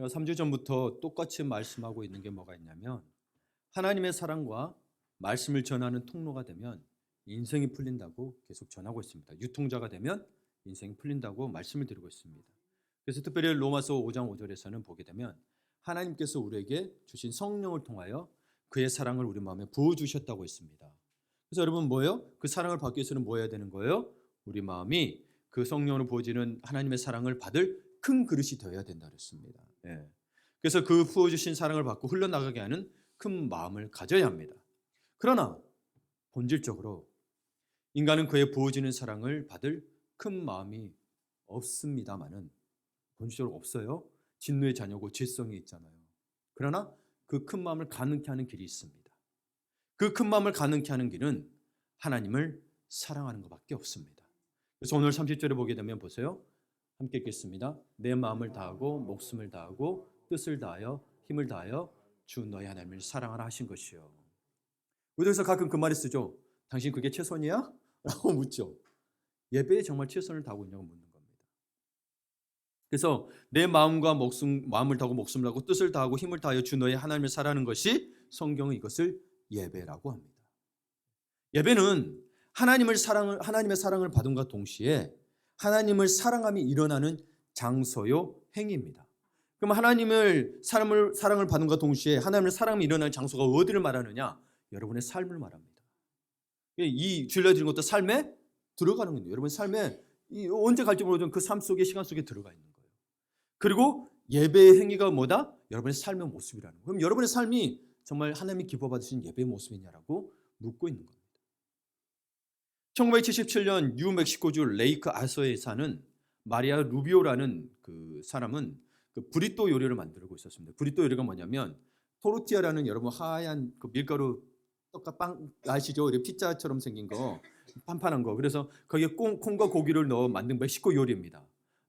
제가 3주 전부터 똑같이 말씀하고 있는 게 뭐가 있냐면 하나님의 사랑과 말씀을 전하는 통로가 되면 인생이 풀린다고 계속 전하고 있습니다. 유통자가 되면 인생이 풀린다고 말씀을 드리고 있습니다. 그래서 특별히 로마서 5장 5절에서는 보게 되면 하나님께서 우리에게 주신 성령을 통하여 그의 사랑을 우리 마음에 부어주셨다고 했습니다. 그래서 여러분 뭐예요? 그 사랑을 받기 위해서는 뭐 해야 되는 거예요? 우리 마음이 그 성령으로 부어지는 하나님의 사랑을 받을 큰 그릇이 되어야 된다 그랬습니다. 예. 그래서 그 부어주신 사랑을 받고 흘러나가게 하는 큰 마음을 가져야 합니다. 그러나 본질적으로 인간은 그의 부어지는 사랑을 받을 큰 마음이 없습니다마는 본질적으로 없어요. 진노의 자녀고 죄성이 있잖아요. 그러나 그 큰 마음을 가능케 하는 길이 있습니다. 그 큰 마음을 가능케 하는 길은 하나님을 사랑하는 것밖에 없습니다. 그래서 오늘 30절에 보게 되면 보세요. 함께 읽겠습니다. 내 마음을 다하고 목숨을 다하고 뜻을 다하여 힘을 다하여 주 너의 하나님을 사랑하라 하신 것이요. 우리에서 가끔 그 말을 쓰죠. 당신 그게 최선이야? 라고 묻죠. 예배에 정말 최선을 다하고 있냐고 묻는 겁니다. 그래서 내 마음과 마음을 다하고 목숨을 다하고 뜻을 다하고 힘을 다하여 주 너의 하나님을 사랑하는 것이 성경은 이것을 예배라고 합니다. 예배는 하나님의 사랑을 받음과 동시에 하나님을 사랑함이 일어나는 장소요 행위입니다. 그럼 하나님을 사랑을 받음과 동시에 하나님을 사랑함이 일어나는 장소가 어디를 말하느냐? 여러분의 삶을 말합니다. 이 주일날 드린 것도 삶에 들어가는 거예요. 여러분 삶에 언제 갈지 모르지만 그 삶 속에 시간 속에 들어가 있는 거예요. 그리고 예배의 행위가 뭐다? 여러분의 삶의 모습이라는 거예요. 그럼 여러분의 삶이 정말 하나님이 기뻐 받으신 예배의 모습이냐라고 묻고 있는 겁니다. 1977년 뉴멕시코주 레이크 아서에 사는 마리아 루비오라는 그 사람은 그 브리또 요리를 만들고 있었습니다. 브리또 요리가 뭐냐면 토르티아라는 여러분 하얀 그 밀가루 떡과 빵 아시죠? 피자처럼 생긴 거 판판한 거. 그래서 거기에 콩과 고기를 넣어 만든 멕시코 요리입니다.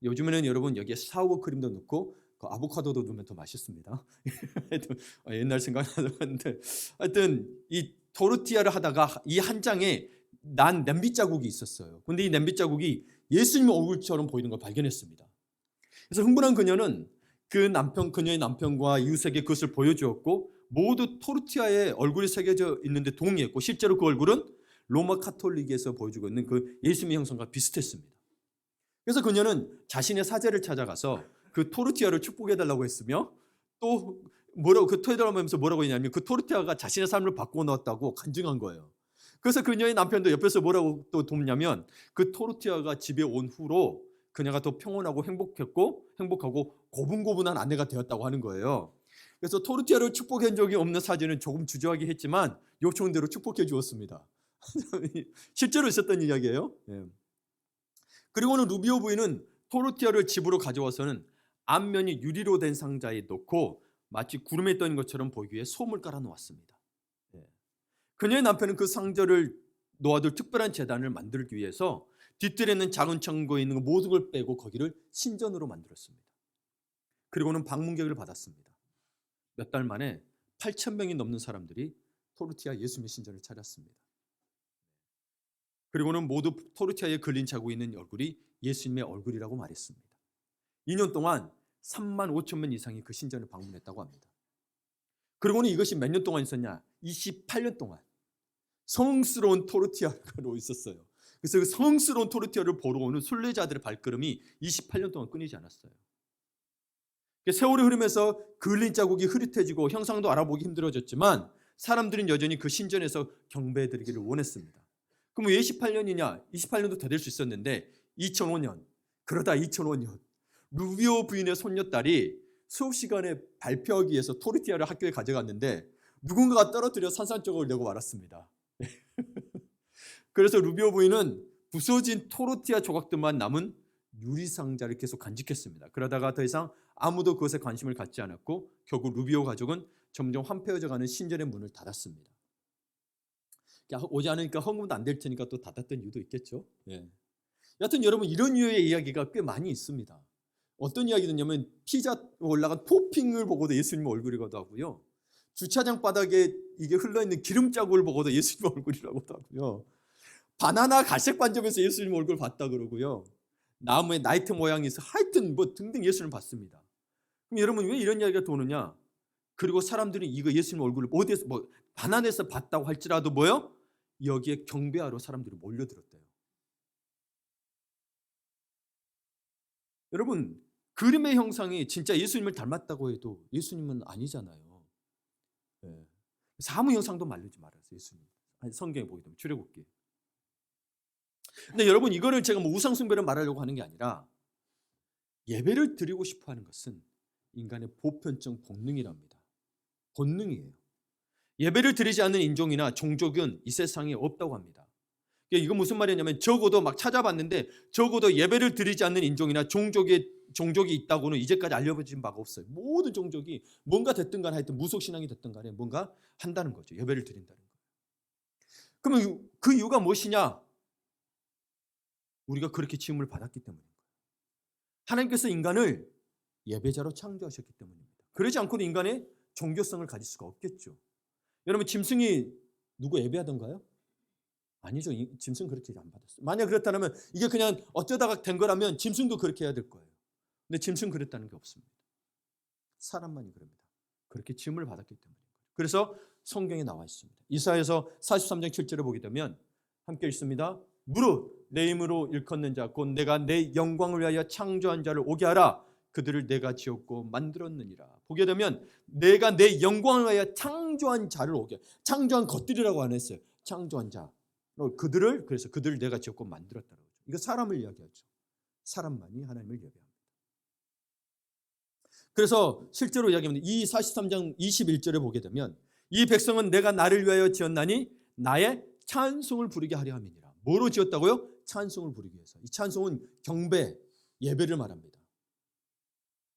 요즘에는 여러분 여기에 사워 크림도 넣고 그 아보카도도 넣으면 더 맛있습니다. 옛날 생각나는데 하여튼 이 토르티아를 하다가 이 한 장에 난 냄비 자국이 있었어요. 근데 이 냄비 자국이 예수님 얼굴처럼 보이는 걸 발견했습니다. 그래서 흥분한 그녀는 그녀의 남편과 이웃에게 그것을 보여주었고 모두 토르티아에 얼굴이 새겨져 있는데 동의했고 실제로 그 얼굴은 로마 카톨릭에서 보여주고 있는 그 예수님의 형상과 비슷했습니다. 그래서 그녀는 자신의 사제를 찾아가서 그 토르티아를 축복해달라고 했으며 또 그 토해달라면서 뭐라고 했냐면 그 토르티아가 자신의 삶을 바꾸어 놓았다고 간증한 거예요. 그래서 그녀의 남편도 옆에서 뭐라고 또 돕냐면 그 토르티아가 집에 온 후로 그녀가 더 평온하고 행복하고 고분고분한 아내가 되었다고 하는 거예요. 그래서 토르티아를 축복한 적이 없는 사제는 조금 주저하게 했지만 요청한 대로 축복해 주었습니다. 실제로 있었던 이야기예요. 예. 그리고는 루비오 부인은 토르티아를 집으로 가져와서는 앞면이 유리로 된 상자에 넣고 마치 구름에 떠 있는 것처럼 보이기 위해 솜을 깔아 놓았습니다. 예. 그녀의 남편은 그 상자를 놓아둘 특별한 제단을 만들기 위해서 뒤뜰에 있는 작은 창고에 있는 모든 걸 빼고 거기를 신전으로 만들었습니다. 그리고는 방문객을 받았습니다. 몇 달 만에 8,000명이 넘는 사람들이 토르티아 예수님의 신전을 찾았습니다. 그리고는 모두 토르티아에 걸린 자국이 있는 얼굴이 예수님의 얼굴이라고 말했습니다. 2년 동안 35,000명 이상이 그 신전을 방문했다고 합니다. 그리고는 이것이 몇 년 동안 있었냐? 28년 동안 성스러운 토르티아로 있었어요. 그래서 그 성스러운 토르티아를 보러 오는 순례자들의 발걸음이 28년 동안 끊이지 않았어요. 세월이 흐르면서 그을린 자국이 흐릿해지고 형상도 알아보기 힘들어졌지만 사람들은 여전히 그 신전에서 경배해드리기를 원했습니다. 그럼 왜 28년이냐? 28년도 더 될 수 있었는데 2005년, 그러다 2005년 루비오 부인의 손녀딸이 수업 시간에 발표하기 위해서 토르티아를 학교에 가져갔는데 누군가가 떨어뜨려 산산조각을 내고 말았습니다. 그래서 루비오 부인은 부서진 토르티아 조각들만 남은 유리상자를 계속 간직했습니다. 그러다가 더 이상 아무도 그것에 관심을 갖지 않았고 결국 루비오 가족은 점점 황폐해져가는 신전의 문을 닫았습니다. 오지 않으니까 헌금도 안 될 테니까 또 닫았던 이유도 있겠죠. 예. 여하튼 여러분 이런 류의 이야기가 꽤 많이 있습니다. 어떤 이야기냐면 피자 올라간 토핑을 보고도 예수님 얼굴이라고도 하고요. 주차장 바닥에 이게 흘러있는 기름 자국을 보고도 예수님 얼굴이라고도 하고요. 바나나 갈색 반점에서 예수님 얼굴 봤다 그러고요. 나무에 나이트 모양이 있어 하여튼 뭐 등등 예수님 봤습니다. 그럼 여러분 왜 이런 이야기가 도느냐? 그리고 사람들이 이거 예수님 얼굴을 어디에서 가난해서 봤다고 할지라도 뭐요? 여기에 경배하러 사람들이 몰려들었대요. 여러분 그림의 형상이 진짜 예수님을 닮았다고 해도 예수님은 아니잖아요. 예. 사무 형상도 말리지 말았어요. 예수님. 성경에 보게 되면 출애굽기. 근데 여러분 이거를 제가 뭐 우상 숭배를 말하려고 하는 게 아니라 예배를 드리고 싶어 하는 것은 인간의 보편적 본능이랍니다. 본능이에요. 예배를 드리지 않는 인종이나 종족은 이 세상에 없다고 합니다. 이거 무슨 말이냐면 적어도 막 찾아봤는데 적어도 예배를 드리지 않는 인종이나 종족이 있다고는 이제까지 알려진 바가 없어요. 모든 종족이 뭔가 됐든 간에 하여튼 무속신앙이 됐든 간에 뭔가 한다는 거죠. 예배를 드린다는 거예요. 그러면 그 이유가 무엇이냐? 우리가 그렇게 지음을 받았기 때문입니다. 하나님께서 인간을 예배자로 창조하셨기 때문입니다. 그러지 않고는 인간의 종교성을 가질 수가 없겠죠. 여러분 짐승이 누구 예배하던가요? 아니죠. 짐승 그렇게 안 받았어요. 만약 그렇다면 이게 그냥 어쩌다가 된 거라면 짐승도 그렇게 해야 될 거예요. 근데 짐승 그랬다는 게 없습니다. 사람만이 그럽니다. 그렇게 지음을 받았기 때문입니다. 그래서 성경에 나와 있습니다. 이사야서 43장 7절을 보게 되면 함께 읽습니다. 무릇 내 힘으로 일컫는 자 곧 내가 내 영광을 위하여 창조한 자를 오게 하라. 그들을 내가 지었고 만들었느니라. 보게 되면 내가 내 영광을 위하여 창조한 자를 오게, 창조한 것들이라고 안 했어요. 창조한 자. 그래서 그들을 내가 지었고 만들었다고. 이거 사람을 이야기하죠. 사람만이 하나님을 예배합니다. 그래서 실제로 이야기합니다. 이 43장 21절에 보게 되면 이 백성은 내가 나를 위하여 지었나니 나의 찬송을 부르게 하려 함이니라. 뭐로 지었다고요? 찬송을 부르기 위해서. 이 찬송은 경배, 예배를 말합니다.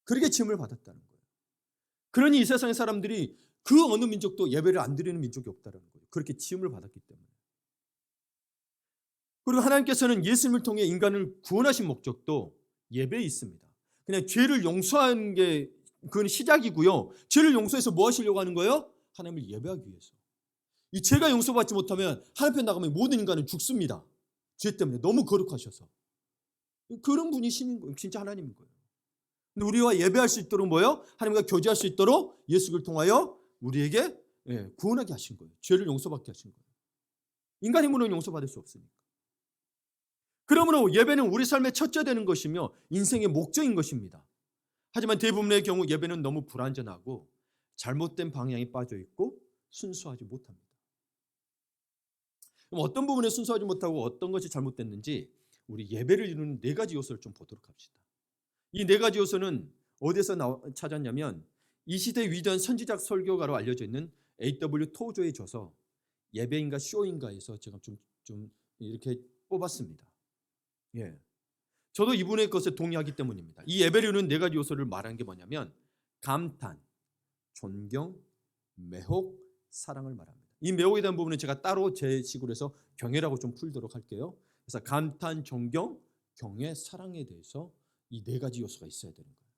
그렇게 지음을 받았다는 거예요. 그러니 이 세상의 사람들이 그 어느 민족도 예배를 안 드리는 민족이 없다는 거예요. 그렇게 지음을 받았기 때문에. 그리고 하나님께서는 예수님을 통해 인간을 구원하신 목적도 예배에 있습니다. 그냥 죄를 용서하는 게 그건 시작이고요. 죄를 용서해서 뭐 하시려고 하는 거예요? 하나님을 예배하기 위해서. 이 죄가 용서받지 못하면 하나님 앞에 나가면 모든 인간은 죽습니다. 죄 때문에 너무 거룩하셔서. 그런 분이신 거예요. 진짜 하나님인 거예요. 근데 우리와 예배할 수 있도록 뭐예요? 하나님과 교제할 수 있도록 예수를 통하여 우리에게 구원하게 하신 거예요. 죄를 용서받게 하신 거예요. 인간 힘으로는 용서받을 수 없으니까. 그러므로 예배는 우리 삶의 첫째 되는 것이며 인생의 목적인 것입니다. 하지만 대부분의 경우 예배는 너무 불완전하고 잘못된 방향에 빠져 있고 순수하지 못합니다. 그럼 어떤 부분에 순수하지 못하고 어떤 것이 잘못됐는지 우리 예배를 이루는 네 가지 요소를 좀 보도록 합시다. 이 네 가지 요소는 어디서 찾았냐면 이 시대 위대한 선지작 설교가로 알려져 있는 A.W. 토조의 저서 예배인가 쇼인가에서 제가 좀 이렇게 뽑았습니다. 예, 저도 이분의 것에 동의하기 때문입니다. 이 예배를 이루는 네 가지 요소를 말하는 게 뭐냐면 감탄, 존경, 매혹, 사랑을 말합니다. 이 매혹에 대한 부분은 제가 따로 제 식으로 해서 경애라고 좀 풀도록 할게요. 그래서 감탄, 존경, 경애, 사랑에 대해서 이 네 가지 요소가 있어야 되는 거예요.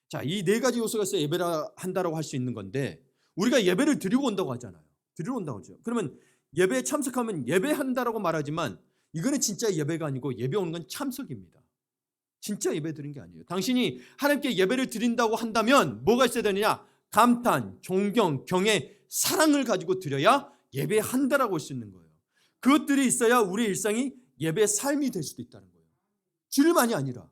자, 이 네 가지 요소가 있어야 예배를 한다라고 할 수 있는 건데 우리가 예배를 드리고 온다고 하잖아요. 드리러 온다고 하죠. 그러면 예배에 참석하면 예배한다라고 말하지만 이거는 진짜 예배가 아니고 예배 오는 건 참석입니다. 진짜 예배 드린 게 아니에요. 당신이 하나님께 예배를 드린다고 한다면 뭐가 있어야 되느냐? 감탄, 존경, 경애, 사랑을 가지고 드려야 예배한다라고 할 수 있는 거예요. 그것들이 있어야 우리의 일상이 예배의 삶이 될 수도 있다는 거예요. 줄만이 아니라.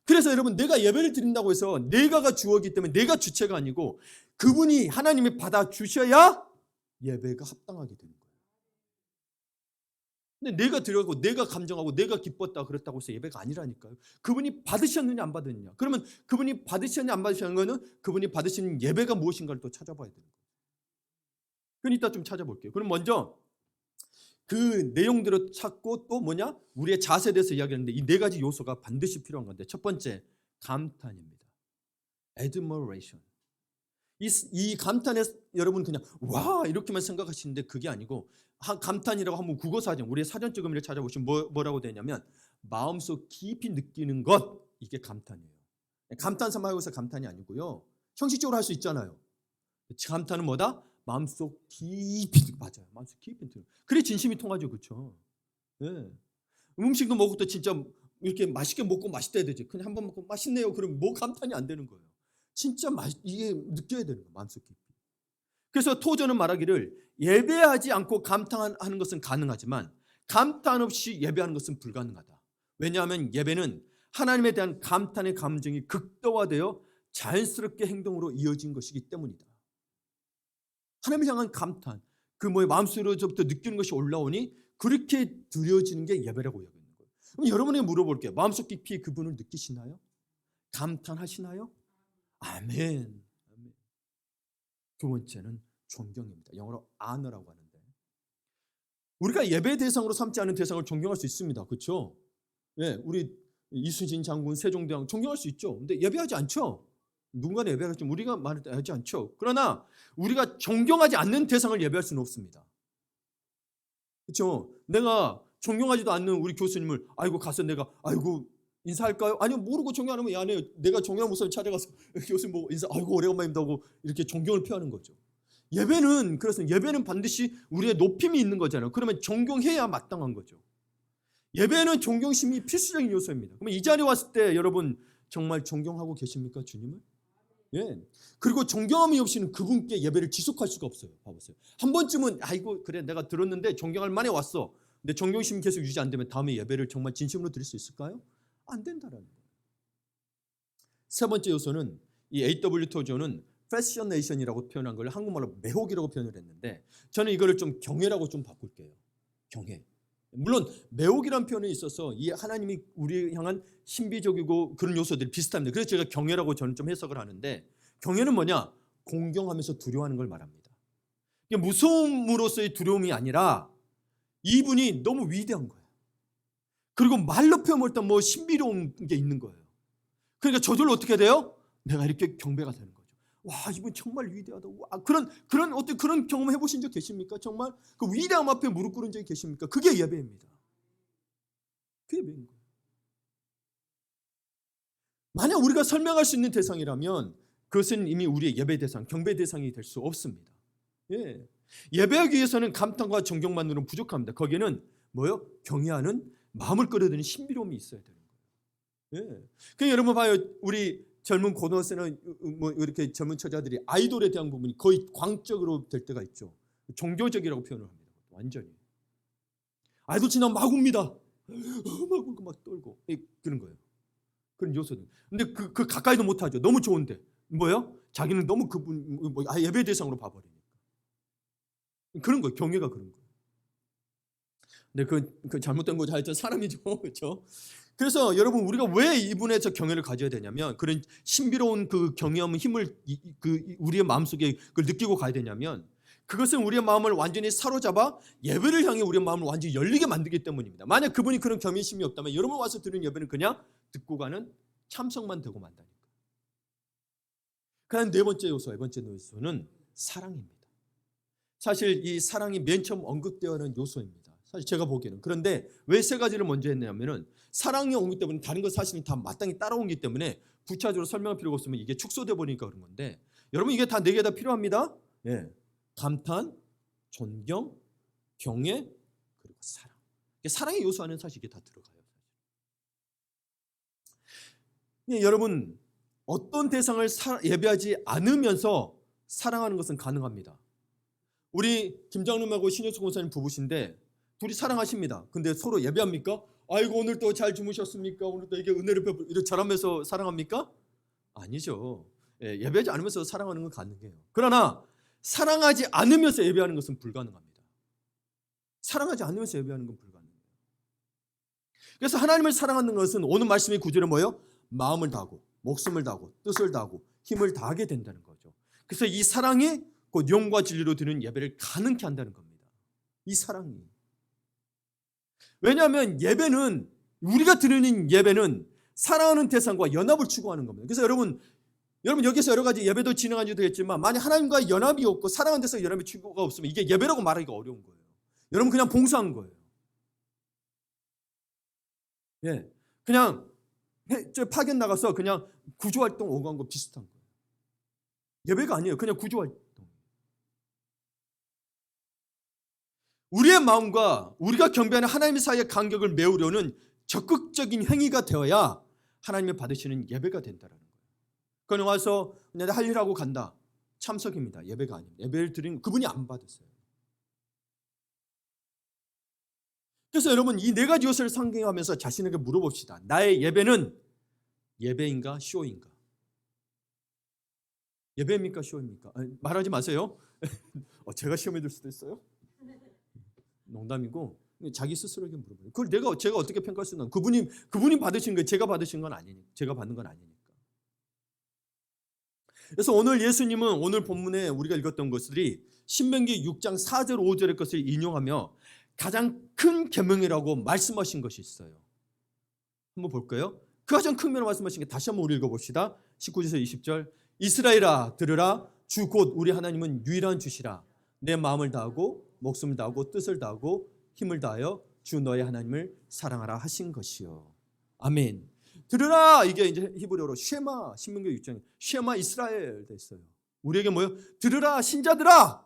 그래서 여러분 내가 예배를 드린다고 해서 내가가 주어이기 때문에 내가 주체가 아니고 그분이 하나님이 받아주셔야 예배가 합당하게 되는 거예요. 근데 내가 드려고 내가 감정하고 내가 기뻤다 그랬다고 해서 예배가 아니라니까요. 그분이 받으셨느냐 안 받았느냐. 그러면 그분이 받으셨느냐 안 받으셨느냐는 거는 그분이 받으신 예배가 무엇인가를 또 찾아봐야 되는 거예요. 그건 이따 좀 찾아볼게요. 그럼 먼저 그 내용들을 찾고 또 뭐냐? 우리의 자세에 대해서 이야기하는데 이 네 가지 요소가 반드시 필요한 건데 첫 번째 감탄입니다. admiration. 이 감탄에 여러분 그냥 와 이렇게만 생각하시는데 그게 아니고 감탄이라고 하면 국어사전 우리의 사전적음을 찾아보시면 뭐라고 되냐면 마음속 깊이 느끼는 것 이게 감탄이에요. 감탄 삼아서 해서 감탄이 아니고요. 형식적으로 할 수 있잖아요. 감탄은 뭐다? 마음속 깊이 맞아요. 마음속 깊이 그래 진심이 통하죠, 그렇죠? 예. 음식도 먹을 때 진짜 이렇게 맛있게 먹고 맛있다 해야 되지. 그냥 한 번 먹고 맛있네요. 그러면 뭐 감탄이 안 되는 거예요. 진짜 이게 느껴야 되는 거예요. 마음속 깊이. 그래서 토저는 말하기를 예배하지 않고 감탄하는 것은 가능하지만 감탄 없이 예배하는 것은 불가능하다. 왜냐하면 예배는 하나님에 대한 감탄의 감정이 극도화되어 자연스럽게 행동으로 이어진 것이기 때문이다. 하나님을 향한 감탄, 마음속으로부터 느끼는 것이 올라오니 그렇게 드려지는 게 예배라고 여기는 거예요. 그럼 여러분에게 물어볼게요. 마음속 깊이 그분을 느끼시나요? 감탄하시나요? 아멘. 두 번째는 존경입니다. 영어로 honor라고 하는데 우리가 예배 대상으로 삼지 않은 대상을 존경할 수 있습니다. 그렇죠? 예, 우리 이순신 장군, 세종대왕 존경할 수 있죠. 근데 예배하지 않죠. 누군가는 예배하지만 우리가 말하지 않죠. 그러나 우리가 존경하지 않는 대상을 예배할 수는 없습니다. 그렇죠? 내가 존경하지도 않는 우리 교수님을 가서 내가 인사할까요? 아니요, 모르고 존경 안 하면 안 해요. 내가 존경한 모습을 찾아가서 교수님 인사, 오래간만입니다 하고 이렇게 존경을 표하는 거죠. 그래서 예배는 반드시 우리의 높임이 있는 거잖아요. 그러면 존경해야 마땅한 거죠. 예배는 존경심이 필수적인 요소입니다. 그러면 이 자리에 왔을 때 여러분 정말 존경하고 계십니까, 주님을? 예. 그리고 존경함이 없이는 그분께 예배를 지속할 수가 없어요. 봐보세요. 한 번쯤은 그래 내가 들었는데 존경할 만에 왔어. 근데 존경심이 계속 유지 안 되면 다음에 예배를 정말 진심으로 드릴 수 있을까요? 안 된다라는 거예요. 세 번째 요소는 이 A.W. 토저는 패셔네이션이라고 표현한 걸 한국말로 매혹이라고 표현을 했는데 저는 이거를 좀 경외라고 좀 바꿀게요. 경외. 물론 매혹이라는 표현에 있어서 이 하나님이 우리 향한 신비적이고 그런 요소들이 비슷합니다. 그래서 제가 경외라고 저는 좀 해석을 하는데 경외는 뭐냐? 공경하면서 두려워하는 걸 말합니다. 이게 무서움으로서의 두려움이 아니라 이분이 너무 위대한 거예요. 그리고 말로 표현 못한 신비로운 게 있는 거예요. 그러니까 저절로 어떻게 돼요? 내가 이렇게 경배가 되는 거예요. 와, 이분 정말 위대하다. 와, 그런 경험 해보신 적 계십니까? 정말 그 위대함 앞에 무릎 꿇은 적이 계십니까? 그게 예배입니다. 그게 예배인 거예요. 만약 우리가 설명할 수 있는 대상이라면 그것은 이미 우리의 예배 대상, 경배 대상이 될 수 없습니다. 예. 예배하기 위해서는 감탄과 존경만으로는 부족합니다. 거기에는 경외하는 마음을 끌어들이는 신비로움이 있어야 되는 거예요. 예. 그러니까 여러분 봐요, 우리 젊은 고등학생이나 이렇게 젊은 처자들이 아이돌에 대한 부분이 거의 광적으로 될 때가 있죠. 종교적이라고 표현을 합니다. 완전히. 아이돌 지나면 막 웁니다. 막 울고 막 떨고 그런 거예요. 그런 요소들. 근데 그 가까이도 못하죠. 너무 좋은데 자기는 너무 그분 예배 대상으로 봐버리니까. 그런 거예요. 경외가 그런 거예요. 근데 그 잘못된 거죠. 하여튼 사람이죠. 그렇죠? 그래서 여러분 우리가 왜 이분의 저 경외를 가져야 되냐면 그런 신비로운 그 경외함의 힘을 우리의 마음속에 그걸 느끼고 가야 되냐면 그것은 우리의 마음을 완전히 사로잡아 예배를 향해 우리의 마음을 완전히 열리게 만들기 때문입니다. 만약 그분이 그런 경외심이 없다면 여러분 와서 들은 예배는 그냥 듣고 가는 참석만 되고 만다니까. 그다음 네 번째 요소는 사랑입니다. 사실 이 사랑이 맨 처음 언급되어는 요소입니다. 사실 제가 보기에는. 그런데 왜 세 가지를 먼저 했냐면은 사랑이 언급 때문에 다른 것 사실은 다 마땅히 따라오기 때문에 구체적으로 설명할 필요가 없으면 이게 축소돼 버리니까 그런 건데 여러분 이게 다 네 개 다 필요합니다. 예. 감탄, 존경, 경외, 그리고 사랑. 사랑의 요소 안에 사실 이게 다 들어가요. 예, 여러분 어떤 대상을 예배하지 않으면서 사랑하는 것은 가능합니다. 우리 김장님하고 신효수 권사님 부부신데 둘이 사랑하십니다. 근데 서로 예배합니까? 오늘 또 잘 주무셨습니까? 오늘 또 이게 은혜를 베풀 이렇게 잘하면서 사랑합니까? 아니죠. 예, 예배하지 않으면서 사랑하는 건 가능해요. 그러나 사랑하지 않으면서 예배하는 것은 불가능합니다. 사랑하지 않으면서 예배하는 건 불가능해요. 그래서 하나님을 사랑하는 것은 오늘 말씀의 구절은 뭐예요? 마음을 다하고 목숨을 다하고 뜻을 다하고 힘을 다하게 된다는 거죠. 그래서 이 사랑이 곧 영과 진리로 드리는 예배를 가능케 한다는 겁니다. 이 사랑이. 왜냐하면 예배는 우리가 드리는 예배는 사랑하는 대상과 연합을 추구하는 겁니다. 그래서 여러분 여기서 여러 가지 예배도 진행하셔도 되겠지만 만약 하나님과 연합이 없고 사랑하는 대상 연합의 추구가 없으면 이게 예배라고 말하기가 어려운 거예요. 여러분 그냥 봉사한 거예요. 예, 그냥 파견 나가서 그냥 구조활동 오고 한 거 비슷한 거예요. 예배가 아니에요. 그냥 구조활동. 우리의 마음과 우리가 경배하는 하나님 사이의 간격을 메우려는 적극적인 행위가 되어야 하나님이 받으시는 예배가 된다라는 거예요. 그냥 와서 내가 할 일하고 간다. 참석입니다. 예배가 아닙니다. 예배를 드리는 그분이 안 받으세요. 그래서 여러분 이 네 가지 요소를 상징하면서 자신에게 물어봅시다. 나의 예배는 예배인가 쇼인가? 예배입니까 쇼입니까? 말하지 마세요. 제가 시험에 들 수도 있어요. 농담이고 자기 스스로에게 물어봐요. 그걸 제가 어떻게 평가할 수 있나? 그분이 받으신 거예요. 제가 받으신 건 아니니까. 제가 받는 건 아니니까. 그래서 오늘 예수님은 오늘 본문에 우리가 읽었던 것들이 신명기 6장 4절 5절의 것을 인용하며 가장 큰 계명이라고 말씀하신 것이 있어요. 한번 볼까요? 그 가장 큰 계명을 말씀하신 게 다시 한번 우리 읽어봅시다. 19절에서 20절 이스라엘아 들으라 주 곧 우리 하나님은 유일한 주시라 내 마음을 다하고 목숨을 다하고 뜻을 다하고 힘을 다하여 주 너의 하나님을 사랑하라 하신 것이요. 아멘. 들으라 이게 이제 히브리어로 쉐마 신명기 6장에 쉐마 이스라엘 됐어요. 우리에게 뭐예요? 들으라 신자들아.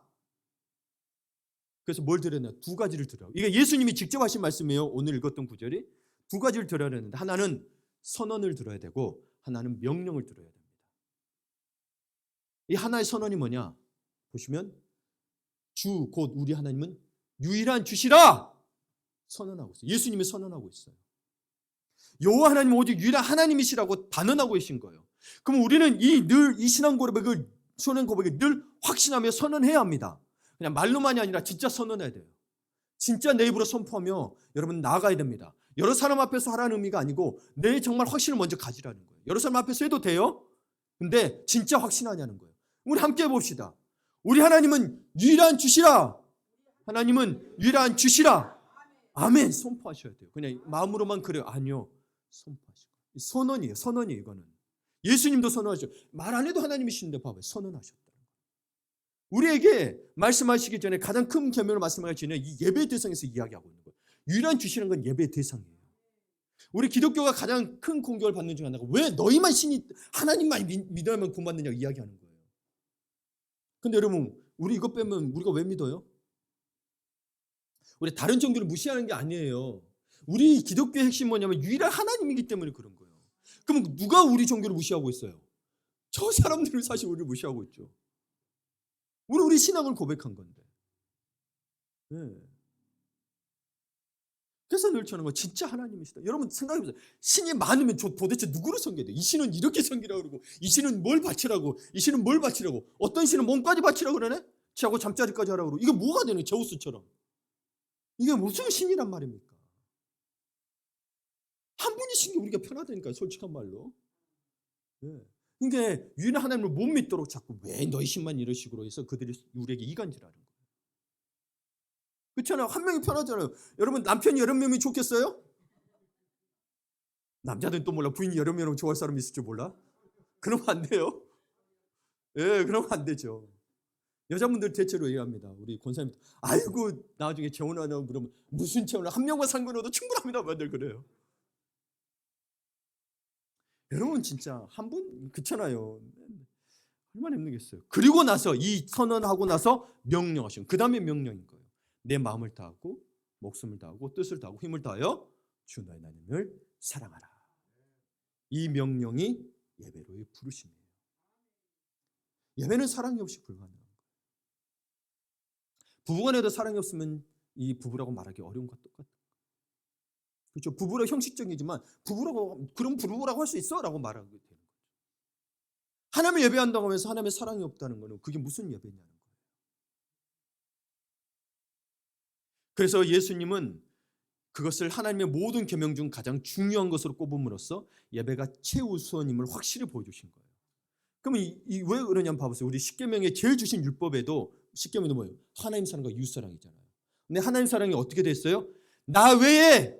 그래서 뭘 들었냐? 두 가지를 들으라고. 이게 예수님이 직접 하신 말씀이에요. 오늘 읽었던 구절이 두 가지를 들어야 되는데 하나는 선언을 들어야 되고 하나는 명령을 들어야 됩니다. 이 하나의 선언이 뭐냐? 보시면 주 곧 우리 하나님은 유일한 주시라 선언하고 있어요. 예수님이 선언하고 있어요. 여호와 하나님 오직 유일한 하나님이시라고 단언하고 계신 거예요. 그럼 우리는 이 신앙 고백을 늘 확신하며 선언해야 합니다. 그냥 말로만이 아니라 진짜 선언해야 돼요. 진짜 내 입으로 선포하며 여러분 나아가야 됩니다. 여러 사람 앞에서 하라는 의미가 아니고 내 정말 확신을 먼저 가지라는 거예요. 여러 사람 앞에서 해도 돼요. 근데 진짜 확신하냐는 거예요. 우리 함께 해봅시다. 우리 하나님은 유일한 주시라. 하나님은 유일한 주시라. 아멘. 선포하셔야 돼요. 그냥 마음으로만 그래요. 아니요. 선포하시고. 선언이에요. 선언이에요. 이거는. 예수님도 선언하셨죠. 말 안 해도 하나님이신데 봐봐요. 선언하셨다. 우리에게 말씀하시기 전에 가장 큰 계명을 말씀하시는 이 예배 대상에서 이야기하고 있는 거예요. 유일한 주시는 건 예배 대상이에요. 우리 기독교가 가장 큰 공격을 받는 중 하나가 왜 너희만 신이 하나님만 믿어야만 구원받느냐고 이야기하는 거예요. 근데 여러분 우리 이것 빼면 우리가 왜 믿어요? 우리 다른 종교를 무시하는 게 아니에요. 우리 기독교의 핵심이 뭐냐면 유일한 하나님이기 때문에 그런 거예요. 그럼 누가 우리 종교를 무시하고 있어요? 저 사람들은 사실 우리를 무시하고 있죠. 우리 신앙을 고백한 건데. 네. 그래서 늘 저는 거 진짜 하나님이시다. 여러분 생각해보세요. 신이 많으면 도대체 누구를 섬겨야 돼? 이 신은 이렇게 섬기라고 그러고 이 신은 뭘 바치라고 이 신은 뭘 바치라고 어떤 신은 몸까지 바치라고 그러네? 지하고 잠자리까지 하라고 그러고 이게 뭐가 되는 제우스처럼. 이게 무슨 신이란 말입니까? 한 분이신 게 우리가 편하다니까요. 솔직한 말로. 네. 그러니까 유일한 하나님을 못 믿도록 자꾸 왜 너희 신만 이런 식으로 해서 그들이 우리에게 이간질하는 거예요. 그렇잖아요. 한 명이 편하잖아요. 여러분 남편이 여러 명이 좋겠어요? 남자들은 또 몰라. 부인이 여러 명 좋아할 사람이 있을 줄 몰라? 그러면 안 돼요. 예, 그러면 안 되죠. 여자분들 대체로 얘기합니다. 우리 권사님, 아이고 나중에 재혼하냐고 물으면 무슨 재혼을 한 명만 상관해도 충분합니다. 늘 그래요. 여러분 진짜 한 분 그렇잖아요. 얼마나 힘들겠어요. 그리고 나서 이 선언하고 나서 명령하신 그 다음에 명령인 거예요. 내 마음을 다하고 목숨을 다하고 뜻을 다하고 힘을 다하여 주 너의 하나님을 사랑하라. 이 명령이 예배로의 부르심이에요. 예배는 사랑이 없이 불가능한 거예요. 부부간에도 사랑이 없으면 이 부부라고 말하기 어려운 것 똑같아요. 그렇죠. 부부라 형식적이지만 부부라고 그럼 부부라고 할 수 있어라고 말하게 되는 거죠. 하나님을 예배한다고 하면서 하나님의 사랑이 없다는 거는 그게 무슨 예배냐는 거예요. 그래서 예수님은 그것을 하나님의 모든 계명 중 가장 중요한 것으로 꼽음으로써 예배가 최우선임을 확실히 보여주신 거예요. 그러면 왜 그러냐면 봐보세요. 우리 십계명에 제일 주신 율법에도 십계명이 뭐예요? 하나님 사랑과 이웃 사랑이잖아요. 근데 하나님 사랑이 어떻게 됐어요? 나 외에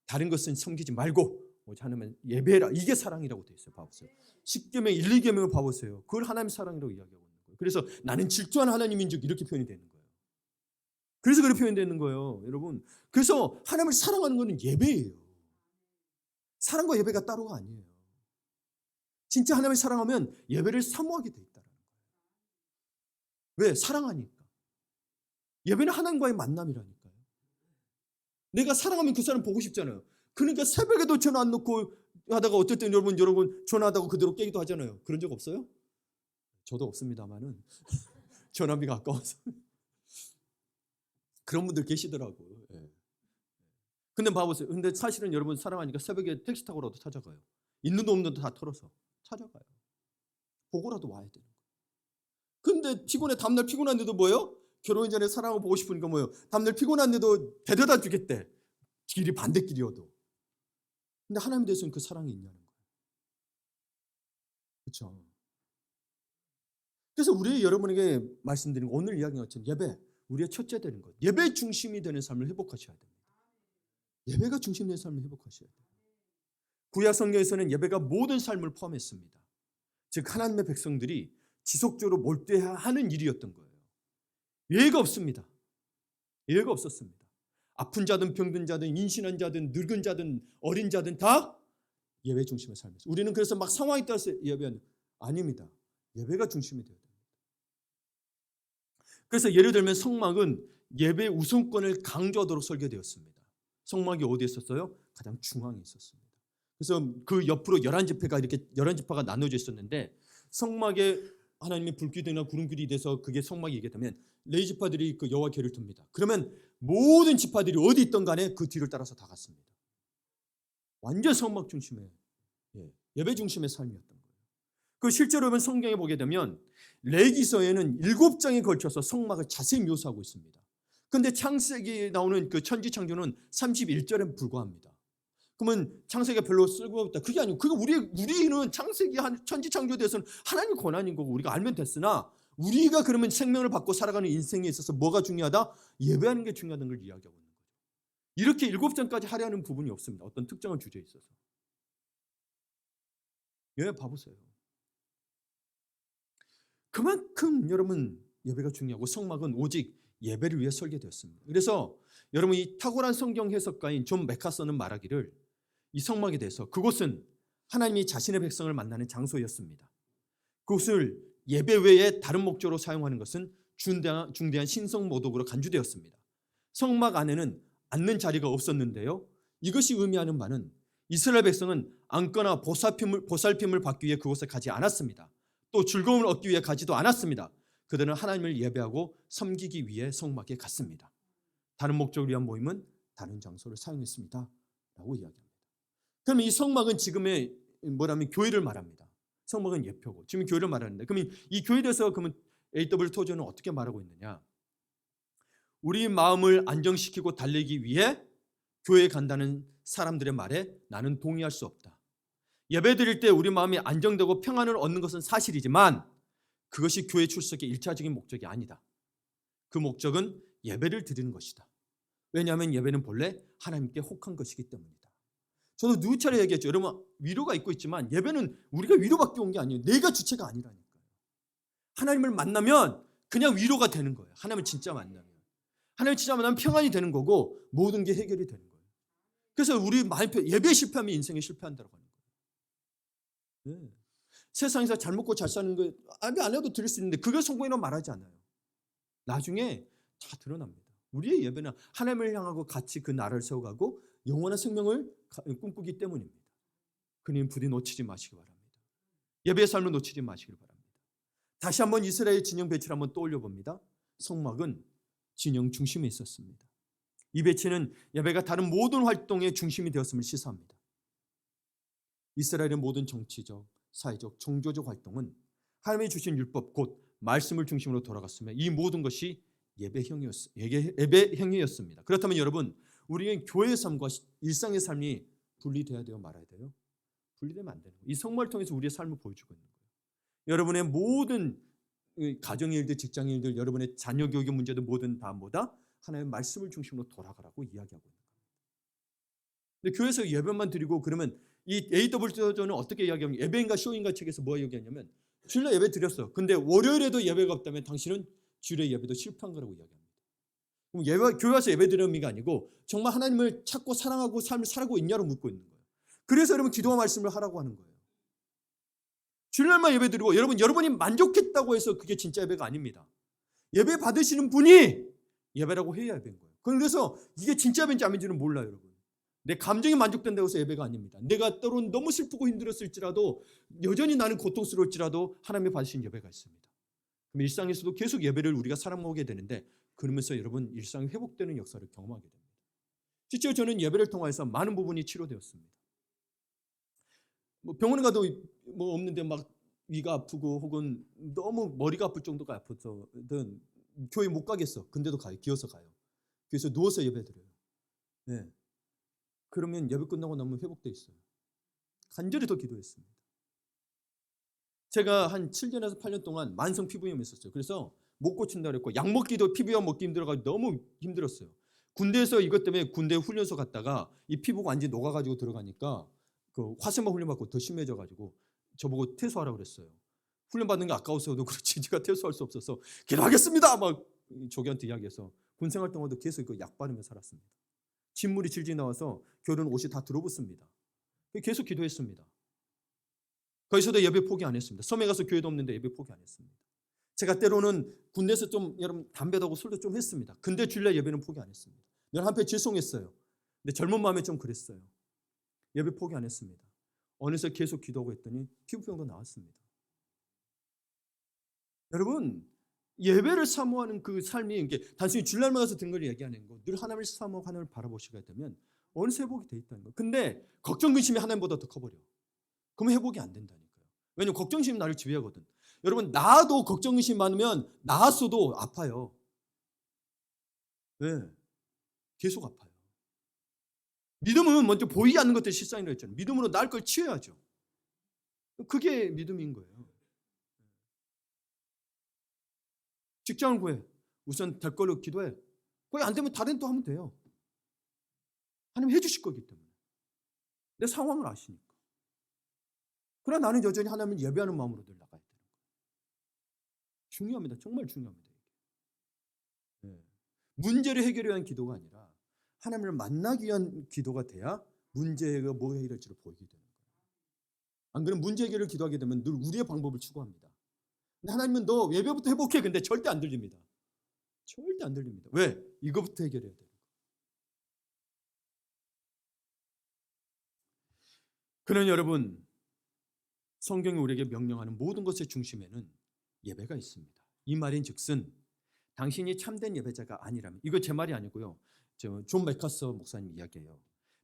다른 것은 섬기지 말고 하나님은 예배라. 이게 사랑이라고 돼 있어요. 봐보세요. 십계명 1, 2계명을 봐보세요. 그걸 하나님 사랑이라고 이야기하고 있는 거예요. 그래서 나는 질투한 하나님인 즉 이렇게 표현이 되는 거예요. 그래서 그렇게 표현되는 거예요. 여러분. 그래서 하나님을 사랑하는 것은 예배예요. 사랑과 예배가 따로가 아니에요. 진짜 하나님을 사랑하면 예배를 사모하게 돼 있다는 거예요. 왜? 사랑하니까. 예배는 하나님과의 만남이라니까요. 내가 사랑하면 그 사람 보고 싶잖아요. 그러니까 새벽에도 전화 안 놓고 하다가 어떨 땐 여러분 전화하다가 그대로 깨기도 하잖아요. 그런 적 없어요? 저도 없습니다만은 전화비가 아까워서 그런 분들 계시더라고요. 예. 근데 봐보세요. 근데 사실은 여러분 사랑하니까 새벽에 택시 타고라도 찾아가요. 있는 도 없는 도 다 털어서 찾아가요. 보고라도 와야 돼요. 근데 피곤해. 다음날 피곤한데도 뭐예요? 결혼 전에 사랑을 보고 싶으니까 뭐예요? 다음날 피곤한데도 데려다 주겠대. 길이 반대길이어도. 근데 하나님에 대해서는 그 사랑이 있냐는 거예요. 그렇죠? 그래서 우리 여러분에게 말씀드린 오늘 이야기는 어떤 예배, 우리의 첫째 되는 것. 예배 중심이 되는 삶을 회복하셔야 됩니다. 예배가 중심이 되는 삶을 회복하셔야 돼요. 구약 성경에서는 예배가 모든 삶을 포함했습니다. 즉 하나님의 백성들이 지속적으로 몰두해야 하는 일이었던 거예요. 예외가 없습니다. 예외가 없었습니다. 아픈 자든 병든 자든 임신한 자든 늙은 자든 어린 자든 다 예배 중심의 삶이었어요. 우리는 그래서 막 상황에 따라서 예배하는 아닙니다. 예배가 중심이 되어야 됩니다. 그래서 예를 들면 성막은 예배 우선권을 강조하도록 설계되었습니다. 성막이 어디에 있었어요? 가장 중앙에 있었습니다. 그래서 그 옆으로 11지파가 이렇게 11지파가 나눠져 있었는데 성막에 하나님의 불길이나 구름길이 돼서 그게 성막이 이게 되면 레위지파들이 그 여호와 궤를 듭니다. 그러면 모든 지파들이 어디 있던 간에 그 뒤를 따라서 다 갔습니다. 완전 성막 중심의 예배 중심의 삶이었던 거예요. 그 실제로 보면 성경에 보게 되면 레위기서에는 7장에 걸쳐서 성막을 자세히 묘사하고 있습니다. 그런데 창세기에 나오는 그 천지창조는 31절에 불과합니다. 그러면 창세기가 별로 쓸모없다. 그게 아니고 그거 우리는 창세기 천지창조에 대해서는 하나님의 권한인 거고 우리가 알면 됐으나 우리가 그러면 생명을 받고 살아가는 인생에 있어서 뭐가 중요하다? 예배하는 게 중요하다는 걸 이야기하고 있는 거죠. 이렇게 7장까지 하려는 부분이 없습니다. 어떤 특정한 주제에 있어서. 예, 봐보세요. 그만큼 여러분 예배가 중요하고 성막은 오직 예배를 위해 설계되었습니다. 그래서 여러분 이 탁월한 성경 해석가인 존 맥카서는 말하기를 이 성막에 대해서 그곳은 하나님이 자신의 백성을 만나는 장소였습니다. 그곳을 예배 외에 다른 목적으로 사용하는 것은 중대한 신성 모독으로 간주되었습니다. 성막 안에는 앉는 자리가 없었는데요. 이것이 의미하는 바는 이스라엘 백성은 앉거나 보살핌을 받기 위해 그곳에 가지 않았습니다. 또 즐거움을 얻기 위해 가지도 않았습니다. 그들은 하나님을 예배하고 섬기기 위해 성막에 갔습니다. 다른 목적을 위한 모임은 다른 장소를 사용했습니다. 라고 이야기합니다. 그러면 이 성막은 지금의 뭐라면 교회를 말합니다. 성막은 예표고 지금 교회를 말하는데 그러면 이 교회에 대해서 그러면 A.W. 토저는 어떻게 말하고 있느냐? 우리 마음을 안정시키고 달래기 위해 교회에 간다는 사람들의 말에 나는 동의할 수 없다. 예배 드릴 때 우리 마음이 안정되고 평안을 얻는 것은 사실이지만 그것이 교회 출석의 1차적인 목적이 아니다. 그 목적은 예배를 드리는 것이다. 왜냐하면 예배는 본래 하나님께 혹한 것이기 때문이다. 저도 누차례 얘기했죠. 여러분 위로가 있고 있지만 예배는 우리가 위로받기 온 게 아니에요. 내가 주체가 아니라니까요. 하나님을 만나면 그냥 위로가 되는 거예요. 하나님을 진짜 만나면. 하나님을 진짜 만나면 평안이 되는 거고 모든 게 해결이 되는 거예요. 그래서 우리 예배 실패하면 인생에 실패한다고 하는 거예요. 네. 세상에서 잘 먹고 잘 사는 거 안 해도 드릴 수 있는데 그게 성공이라고 말하지 않아요. 나중에 다 드러납니다. 우리의 예배는 하나님을 향하고 같이 그 나라를 세워가고 영원한 생명을 꿈꾸기 때문입니다. 그님 부디 놓치지 마시기 바랍니다. 예배의 삶을 놓치지 마시기 바랍니다. 다시 한번 이스라엘 진영 배치를 한번 떠올려 봅니다. 성막은 진영 중심에 있었습니다. 이 배치는 예배가 다른 모든 활동의 중심이 되었음을 시사합니다. 이스라엘의 모든 정치적, 사회적, 종교적 활동은 하나님이 주신 율법 곧 말씀을 중심으로 돌아갔으며 이 모든 것이 예배 행위였습니다. 그렇다면 여러분 우리는 교회의 삶과 일상의 삶이 분리돼야 돼요? 말아야 돼요? 분리되면 안 되는 거예요. 이 성막을 통해서 우리의 삶을 보여주고 있는 거예요. 여러분의 모든 가정의 일들, 직장의 일들, 여러분의 자녀 교육의 문제도 모든 다 뭐다? 하나님의 말씀을 중심으로 돌아가라고 이야기하고 있는 거예요. 근데 교회에서 예배만 드리고 그러면 이 A.W.는 어떻게 이야기하면 예배인가 쇼인가 책에서 뭐 얘기하냐면 주일날 예배 드렸어. 근데 월요일에도 예배가 없다면 당신은 주일의 예배도 실패한 거라고 이야기합니다. 그럼 교회 와서 예배 드리는 의미가 아니고 정말 하나님을 찾고 사랑하고 삶을 살고 있냐고 묻고 있는 거예요. 그래서 여러분 기도와 말씀을 하라고 하는 거예요. 주일날만 예배 드리고 여러분이 만족했다고 해서 그게 진짜 예배가 아닙니다. 예배 받으시는 분이 예배라고 해야 예배인 거예요. 그래서 이게 진짜 예배인지 아닌지는 몰라요, 여러분. 내 감정이 만족된다고 해서 예배가 아닙니다. 내가 때로는 너무 슬프고 힘들었을지라도 여전히 나는 고통스러울지라도 하나님이 받으신 예배가 있습니다. 그럼 일상에서도 계속 예배를 우리가 살아오게 되는데 그러면서 여러분 일상이 회복되는 역사를 경험하게 됩니다. 실제로 저는 예배를 통해서 많은 부분이 치료되었습니다. 병원에 가도 없는데 막 위가 아프고 혹은 너무 머리가 아플 정도가 아프든 교회 못 가겠어. 근데도 가요. 기어서 가요. 그래서 누워서 예배드려요. 네. 그러면 예배 끝나고 나면 회복돼 있어요. 간절히 더 기도했습니다. 제가 한 7년에서 8년 동안 만성 피부염이 있었어요. 그래서 못 고친다 그랬고 약 먹기도 피부염 먹기 힘들어가지고 너무 힘들었어요. 군대에서 이것 때문에 군대 훈련소 갔다가 이 피부가 완전히 녹아가지고 들어가니까 그 화생방 훈련 받고 더 심해져가지고 저보고 퇴소하라고 그랬어요. 훈련 받는 게 아까워서도 그렇지 제가 퇴소할 수 없어서 기도하겠습니다. 막 조교한테 이야기해서 군 생활 동안도 계속 그 약 바르며 살았습니다. 진물이 질질 나와서 겨울은 옷이 다 들어붙습니다. 계속 기도했습니다. 거기서도 예배 포기 안 했습니다. 섬에 가서 교회도 없는데 예배 포기 안 했습니다. 제가 때로는 군대에서 좀 여러분 담배도 하고 술도 좀 했습니다. 근데 주일날 예배는 포기 안 했습니다. 늘 한편 죄송했어요. 근데 젊은 마음에 좀 그랬어요. 예배 포기 안 했습니다. 어느새 계속 기도하고 했더니 피부병도 나왔습니다. 여러분 예배를 사모하는 그 삶이 이게 단순히 주일날만 가서 듣는 걸 얘기하는 거, 늘 하나님을 사모하고 하나님을 바라보시게 되면 어느새 회복이 돼 있다는 거. 근데 걱정 근심이 하나님보다 더 커버려. 그러면 회복이 안 된다니까요. 왜냐면 걱정심이 나를 지배하거든. 여러분 나도 걱정 근심 많으면 나았어도 아파요. 왜? 계속 아파요. 믿음은 먼저 보이지 않는 것들이 실상이라고 했잖아요. 믿음으로 나을 걸 치워야죠. 그게 믿음인 거예요. 직장을 구해. 우선 될 걸로 기도해. 거기 안 되면 다른 또 하면 돼요. 하나님 해주실 거기 때문에. 내 상황을 아시니까. 그러나 나는 여전히 하나님을 예배하는 마음으로 늘 나가야 되는 거예요. 중요합니다. 정말 중요합니다. 네. 문제를 해결해야 하는 기도가 아니라 하나님을 만나기 위한 기도가 돼야 문제가 뭐가 해결될지를 보이게 되는 거예요. 안 그러면 문제 해결을 기도하게 되면 늘 우리의 방법을 추구합니다. 근데 하나님은 너 예배부터 회복해. 근데 절대 안 들립니다. 절대 안 들립니다. 왜? 이거부터 해결해야 돼요. 그러나 여러분 성경이 우리에게 명령하는 모든 것의 중심에는 예배가 있습니다. 이 말인즉슨 당신이 참된 예배자가 아니라면 이거 제 말이 아니고요. 존 맥카서 목사님 이야기예요.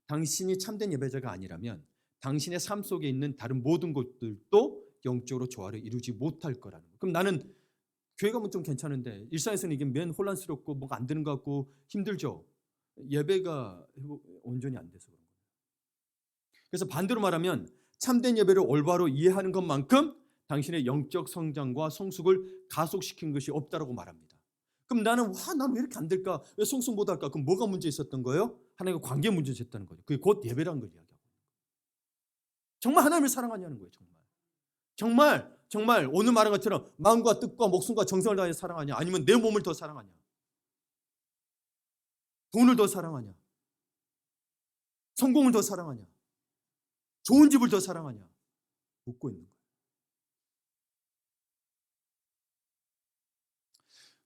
당신이 참된 예배자가 아니라면 당신의 삶 속에 있는 다른 모든 것들도 영적으로 조화를 이루지 못할 거라는 거예요. 그럼 나는 교회 가면 좀 괜찮은데 일상에서는 이게 맨 혼란스럽고 뭐가 안 되는 것 같고 힘들죠. 예배가 온전히 안 돼서 그런 거예요. 그래서 반대로 말하면 참된 예배를 올바로 이해하는 것만큼 당신의 영적 성장과 성숙을 가속시킨 것이 없다라고 말합니다. 그럼 나는 난 왜 이렇게 안 될까? 왜 성숙 못할까? 그럼 뭐가 문제 있었던 거예요? 하나님과 관계 문제 있었다는 거죠. 그게 곧 예배라는 걸 이야기하고 정말 하나님을 사랑하냐는 거예요. 정말 오늘 말한 것처럼 마음과 뜻과 목숨과 정성을 다해 사랑하냐? 아니면 내 몸을 더 사랑하냐? 돈을 더 사랑하냐? 성공을 더 사랑하냐? 좋은 집을 더 사랑하냐? 묻고 있는 거예요.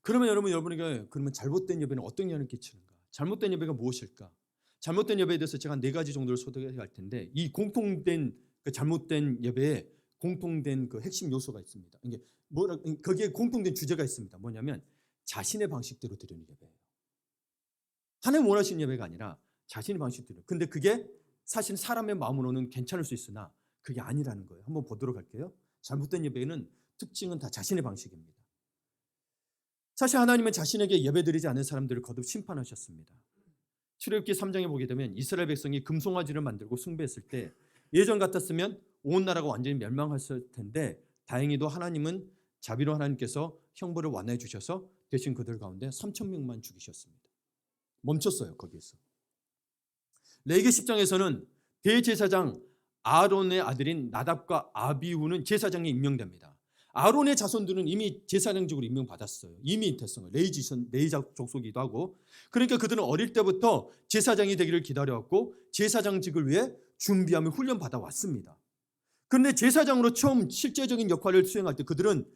그러면 여러분에게 그러면 잘못된 예배는 어떤 영향을 끼치는가? 잘못된 예배가 무엇일까? 잘못된 예배에 대해서 제가 4가지 정도를 소개할 텐데 이 공통된 그 잘못된 예배에 공통된 그 핵심 요소가 있습니다. 이게 거기에 공통된 주제가 있습니다. 뭐냐면 자신의 방식대로 드리는 예배예요. 하나님 원하시는 예배가 아니라 자신의 방식대로. 근데 그게 사실 사람의 마음으로는 괜찮을 수 있으나 그게 아니라는 거예요. 한번 보도록 할게요. 잘못된 예배는 특징은 다 자신의 방식입니다. 사실 하나님은 자신에게 예배드리지 않은 사람들을 거듭 심판하셨습니다. 출애굽기 3장에 보게 되면 이스라엘 백성이 금송아지를 만들고 숭배했을 때 예전 같았으면 온 나라가 완전히 멸망했을 텐데 다행히도 하나님은 자비로 하나님께서 형벌을 완화해 주셔서 대신 그들 가운데 3,000명만 죽이셨습니다. 멈췄어요. 거기에서. 레위기 10장에서는 대제사장 아론의 아들인 나답과 아비후는 제사장에 임명됩니다. 아론의 자손들은 이미 제사장직으로 임명받았어요. 이미 됐어요. 레위자 족속이기도 하고. 그러니까 그들은 어릴 때부터 제사장이 되기를 기다려왔고 제사장직을 위해 준비하며 훈련받아 왔습니다. 그런데 제사장으로 처음 실제적인 역할을 수행할 때 그들은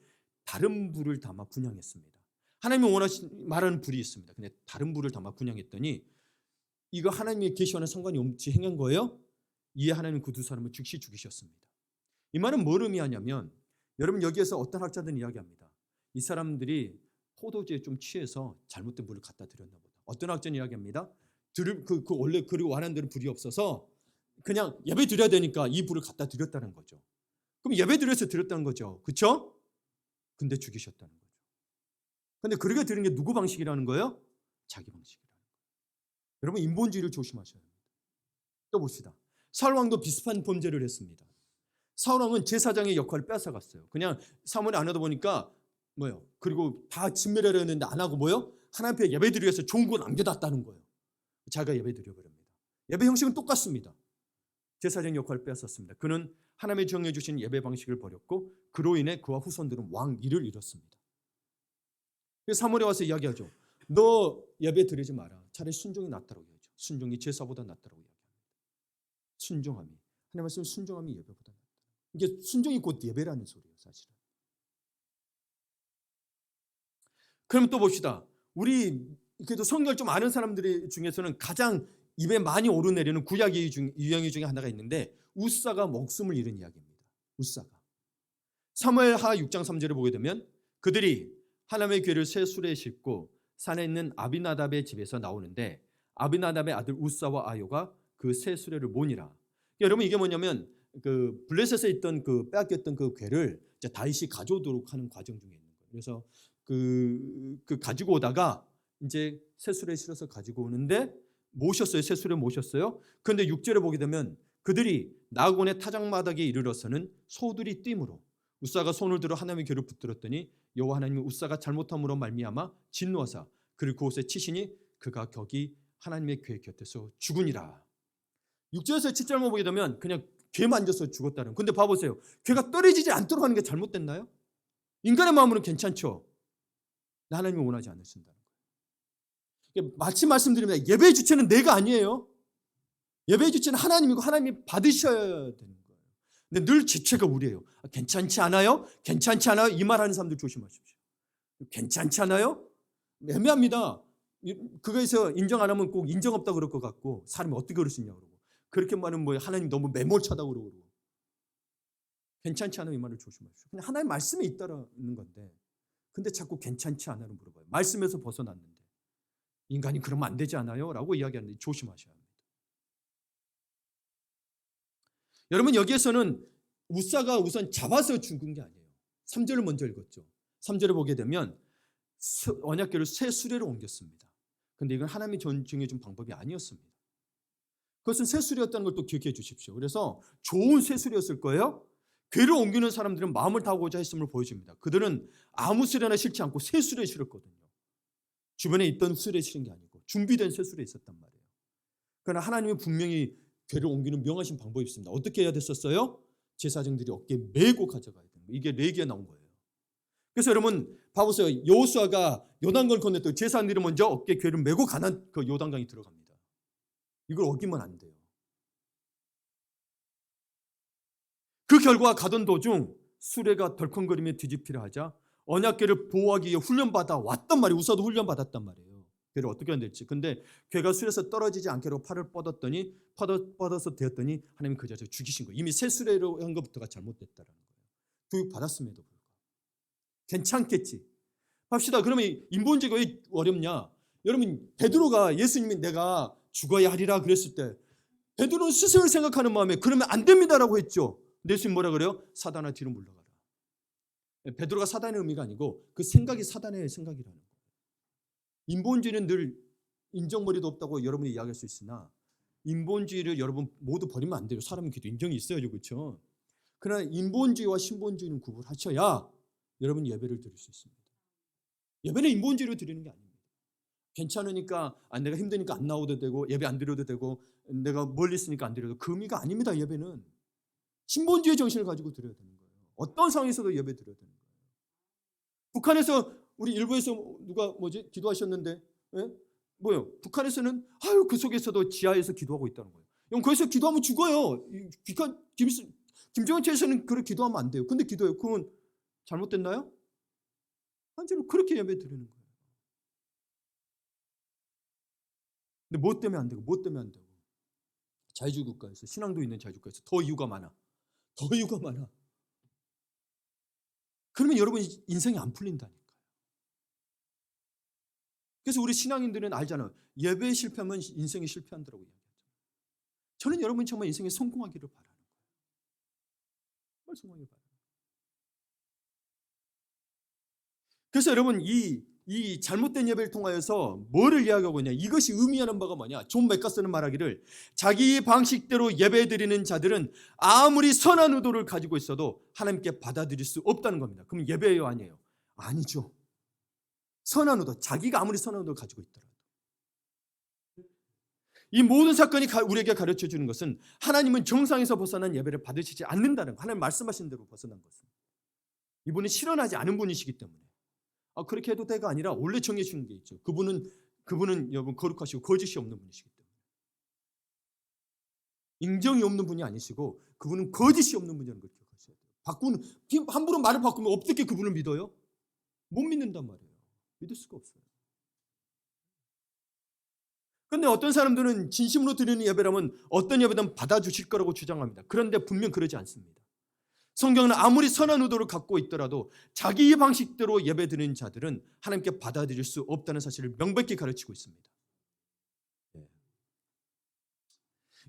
다른 불을 담아 분향했습니다. 하나님이 말하는 불이 있습니다. 근데 다른 불을 담아 분향했더니 이거 하나님의 계시와는 상관이 없이 행한 거예요? 이에 하나님 그 두 사람을 즉시 죽이셨습니다. 이 말은 뭘 의미하냐면 여러분 여기에서 어떤 학자들은 이야기합니다. 이 사람들이 포도주에 좀 취해서 잘못된 물을 갖다 드렸나 보다. 어떤 학자는 이야기합니다. 원래 그리고 원하는 대로 불이 없어서 그냥 예배 드려야 되니까 이 불을 갖다 드렸다는 거죠. 그럼 예배 드려서 드렸다는 거죠. 그렇죠? 근데 죽이셨다는 거죠. 근데 그렇게 드린 게 누구 방식이라는 거예요? 자기 방식이라는 거예요. 여러분 인본주의를 조심하셔야 합니다. 또 봅시다. 사울 왕도 비슷한 범죄를 했습니다. 사울 왕은 제사장의 역할을 뺏어갔어요. 그냥 사무엘이 안 하다 보니까 뭐요? 그리고 다 진멸하려 했는데 안 하고 뭐요? 하나님 앞에 예배드리기 위해서 좋은 걸 남겨놨다는 거예요. 자기가 예배드려버립니다. 예배 형식은 똑같습니다. 제사장 역할을 뺏었습니다. 그는 하나님이 정해주신 예배 방식을 버렸고 그로 인해 그와 후손들은 왕위를 잃었습니다. 그래서 사무엘에 와서 이야기하죠. 너 예배 드리지 마라. 차라리 순종이 낫다고 얘기하죠. 순종이 제사보다 낫다고 얘기합니다. 순종함이. 하나님 말씀 순종함이 예배보다 낫다. 이게 순종이 곧 예배라는 소리예요, 사실은. 그럼 또 봅시다. 우리 그래도 성경을 좀 아는 사람들 중에서는 가장 입에 많이 오르내리는 구약 유형이 중에 하나가 있는데 우사가 목숨을 잃은 이야기입니다. 우사가. 사무엘하 6장 3절을 보게 되면 그들이 하나님의 궤를 새 수레에 싣고 산에 있는 아비나답의 집에서 나오는데 아비나답의 아들 우사와 아요가 그 새 수레를 모니라. 여러분 이게 뭐냐면 그 블레셋에 있던 그 빼앗겼던 그 궤를 이제 다윗이 가져오도록 하는 과정 중에 있는 거예요. 그래서 그 가지고 오다가 이제 새 수레에 실어서 가지고 오는데 모셨어요. 새 수레 모셨어요. 그런데 6절에 보게 되면 그들이 나곤의 타작마당에 이르러서는 소들이 뛰므로 우사가 손을 들어 하나님의 궤를 붙들었더니 여호와 하나님이 우사가 잘못함으로 말미암아 진노하사 그를 그곳에 치시니 그가 거기 하나님의 궤 곁에서 죽으니라. 6절에서 7절만 보게 되면 그냥 궤 만져서 죽었다는. 근데 봐보세요. 궤가 떨어지지 않도록 하는 게 잘못됐나요? 인간의 마음으로는 괜찮죠. 하나님이 원하지 않으신다는 거예요. 마치 말씀드리면 예배의 주체는 내가 아니에요. 예배의 주체는 하나님이고 하나님이 받으셔야 되는 거예요. 근데 늘 주체가 우리예요. 괜찮지 않아요? 괜찮지 않아요? 이 말하는 사람들 조심하십시오. 괜찮지 않아요? 애매합니다. 그거에서 인정 안 하면 꼭 인정 없다고 그럴 것 같고 사람이 어떻게 그럴 수 있냐고 그러고 그렇게 말하면 뭐 하나님 너무 매몰차다고 그러고 괜찮지 않아요? 이 말을 조심하십시오. 그냥 하나님 말씀에 있다라는 건데 근데 자꾸 괜찮지 않아요? 물어봐요. 말씀에서 벗어났는데 인간이 그러면 안 되지 않아요? 라고 이야기하는데 조심하셔야 합니다. 여러분 여기에서는 우사가 우선 잡아서 죽은 게 아니에요. 3절을 먼저 읽었죠. 3절을 보게 되면 언약궤를 새 수레로 옮겼습니다. 그런데 이건 하나님이 정해준 방법이 아니었습니다. 그것은 새 수레였다는 걸 또 기억해 주십시오. 그래서 좋은 새 수레였을 거예요. 궤를 옮기는 사람들은 마음을 다하고자 했음을 보여줍니다. 그들은 아무 수레나 실지 않고 새 수레에 실었거든요. 주변에 있던 수레에 실은 게 아니고 준비된 새 수레에 있었단 말이에요. 그러나 하나님은 분명히 궤를 옮기는 명하신 방법이 있습니다. 어떻게 해야 됐었어요? 제사장들이 어깨에 메고 가져가야 됩니다. 이게 레기에 나온 거예요. 그래서 여러분 봐보세요. 여호수아가 요단강을 건넜더니 제사장들이 먼저 어깨에 궤를 메고 가난 그 요단강에 들어갑니다. 이걸 어기면 안 돼요. 그 결과 가던 도중 수레가 덜컹거리며 뒤집히려 하자 언약궤를 보호하기 위해 훈련받아 왔단 말이에요. 우사도 훈련받았단 말이에요. 궤를 어떻게 해야 될지. 근데 궤가 수레에서 떨어지지 않게 하고 팔을 뻗어서 되었더니 하나님이 그 자리에서 죽이신 거예요. 이미 새 수레로 한 것부터가 잘못됐다는 거예요. 교육받았음에도 불구하고. 괜찮겠지. 합시다. 그러면 인본주의가 왜 어렵냐? 여러분 베드로가 예수님이 내가 죽어야 하리라 그랬을 때 베드로는 스스로를 생각하는 마음에 그러면 안 됩니다라고 했죠. 예수님 뭐라 그래요? 사단아 뒤로 물러가라. 베드로가 사단의 의미가 아니고 그 생각이 사단의 생각이라는 거예요. 인본주의는 늘 인정머리도 없다고 여러분이 이야기할 수 있으나 인본주의를 여러분 모두 버리면 안 돼요. 사람은 그래도 인정이 있어야죠. 그렇죠? 그러나 인본주의와 신본주의는 구분하셔야 여러분 예배를 드릴 수 있습니다. 예배는 인본주의로 드리는 게 아닙니다. 괜찮으니까 내가 힘드니까 안 나오도 되고 예배 안 드려도 되고 내가 멀리 있으니까 안 드려도 그 의미가 아닙니다. 예배는 신본주의 정신을 가지고 드려야 되는 거예요. 어떤 상황에서도 예배 드려야 되는 거예요. 북한에서 우리 일부에서 누가 기도하셨는데 뭐요? 북한에서는 그 속에서도 지하에서 기도하고 있다는 거예요. 그럼 거기서 기도하면 죽어요. 김정은체에서는 그렇게 기도하면 안 돼요. 근데 기도해요. 그건 잘못됐나요? 완전히 그렇게 예배 드리는 거예요. 근데 뭐 때문에 안 되고 뭐 때문에 안 되고. 자유주의 국가에서, 신앙도 있는 자유주의 국가에서 더 이유가 많아. 더 이유가 많아. 그러면 여러분 인생이 안 풀린다니까요. 그래서 우리 신앙인들은 알잖아요. 예배에 실패하면 인생이 실패한다고 이야기하죠. 저는 여러분이 정말 인생에 성공하기를 바라는 거예요. 정말 성공하기를 바라는 거예요. 그래서 여러분 이 잘못된 예배를 통하여서 뭐를 이야기하고 있냐? 이것이 의미하는 바가 뭐냐? 존 맥카스는 말하기를 자기 방식대로 예배드리는 자들은 아무리 선한 의도를 가지고 있어도 하나님께 받아들일 수 없다는 겁니다. 그럼 예배예요, 아니에요? 아니죠. 선한 의도, 자기가 아무리 선한 의도를 가지고 있더라도. 이 모든 사건이 우리에게 가르쳐주는 것은 하나님은 정상에서 벗어난 예배를 받으시지 않는다는 거. 하나님 말씀하신 대로 벗어난 것은. 이분은 실현하지 않은 분이시기 때문에. 그렇게 해도 돼가 아니라 원래 정해 주는 게 있죠. 그분은 여러분 거룩하시고 거짓이 없는 분이시기 때문에. 인정이 없는 분이 아니시고 그분은 거짓이 없는 분이라는 걸 기억하셔야 돼요. 함부로 말을 바꾸면 어떻게 그분을 믿어요? 못 믿는단 말이에요. 믿을 수가 없어요. 그런데 어떤 사람들은 진심으로 드리는 예배라면 어떤 예배든 받아주실 거라고 주장합니다. 그런데 분명 그러지 않습니다. 성경은 아무리 선한 의도를 갖고 있더라도 자기의 방식대로 예배드리는 자들은 하나님께 받아들일 수 없다는 사실을 명백히 가르치고 있습니다.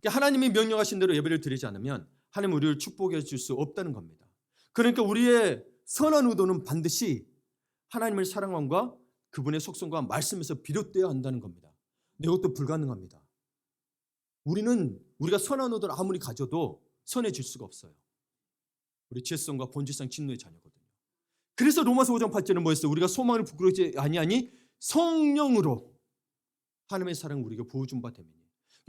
하나님이 명령하신 대로 예배를 드리지 않으면 하나님 우리를 축복해 줄 수 없다는 겁니다. 그러니까 우리의 선한 의도는 반드시 하나님을 사랑함과 그분의 속성과 말씀에서 비롯되어야 한다는 겁니다. 근데 이것도 불가능합니다. 우리가 선한 의도를 아무리 가져도 선해질 수가 없어요. 우리 지혜성과 본질상 진노의 자녀거든요. 그래서 로마서 5장 8절은 뭐였어요? 우리가 소망을 부끄러워하지 아니하니 성령으로 하나님의 사랑을 우리가 부어준 바 되니.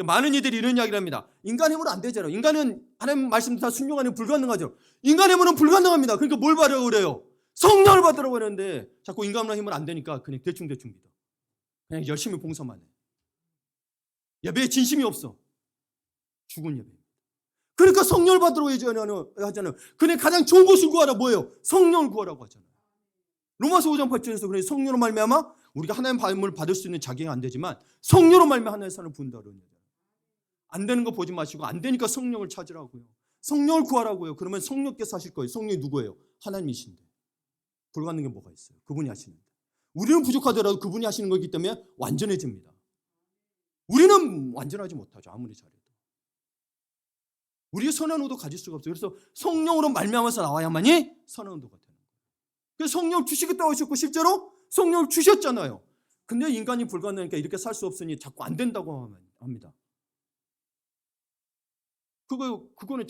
많은 이들이 이런 이야기를 합니다. 인간 힘으로 안 되잖아요. 인간은 하나님 말씀도 다 순종하는 불가능하죠. 인간 힘으로는 불가능합니다. 그러니까 뭘 받으라고 그래요? 성령을 받으라고 하는데 자꾸 인간의 힘으로 안 되니까 그냥 대충 믿어. 그냥 열심히 봉사만 해. 예배에 진심이 없어. 죽은 예배. 그러니까 성령을 받으라고 하잖아요. 그냥 가장 좋은 것을 구하라. 뭐예요? 성령을 구하라고 하잖아요. 로마서 5장 8절에서 그래 성령으로 말미암아 우리가 하나님의 받음을 받을 수 있는 자격이 안 되지만 성령으로 말미암아 하나님의 사랑을 부은다 그러는 거예요. 안 되는 거 보지 마시고 안 되니까 성령을 찾으라고요. 성령을 구하라고요. 그러면 성령께서 하실 거예요. 성령이 누구예요? 하나님이신데. 불가능한 게 뭐가 있어요? 그분이 하시는데. 우리는 부족하더라도 그분이 하시는 거기 때문에 완전해집니다. 우리는 완전하지 못하죠. 아무리 잘해도. 우리의 선한 의도 가질 수가 없어요. 그래서 성령으로 말미암아서 나와야만이 선한 의도가 되는 거예요. 그래서 성령 주시겠다고 하셨고 실제로 성령을 주셨잖아요. 근데 인간이 불가능하니까 이렇게 살 수 없으니 자꾸 안 된다고 합니다. 그거는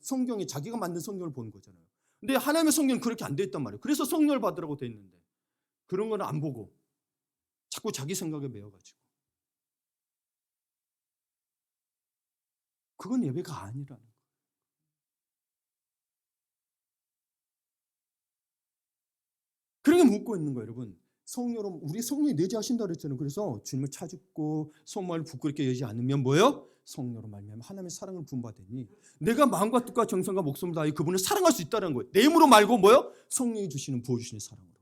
성경에 자기가 만든 성경을 보는 거잖아요. 근데 하나님의 성경은 그렇게 안 돼 있단 말이에요. 그래서 성령을 받으라고 돼 있는데 그런 거는 안 보고 자꾸 자기 생각에 매여가지고 그건 예배가 아니라는 거예요. 그러게 묻고 있는 거예요, 여러분. 성령으로 우리 성령이 내재하신다 그랬잖아요. 그래서 주님을 찾고 소망을 부끄럽게 여기지 않으면 뭐예요? 성령으로 말미암아 하나님의 사랑을 부음받으니 내가 마음과 뜻과 정성과 목숨을 다하여 그분을 사랑할 수 있다는 거예요. 내 힘으로 말고 뭐예요? 성령이 주시는 부어주시는 사랑으로.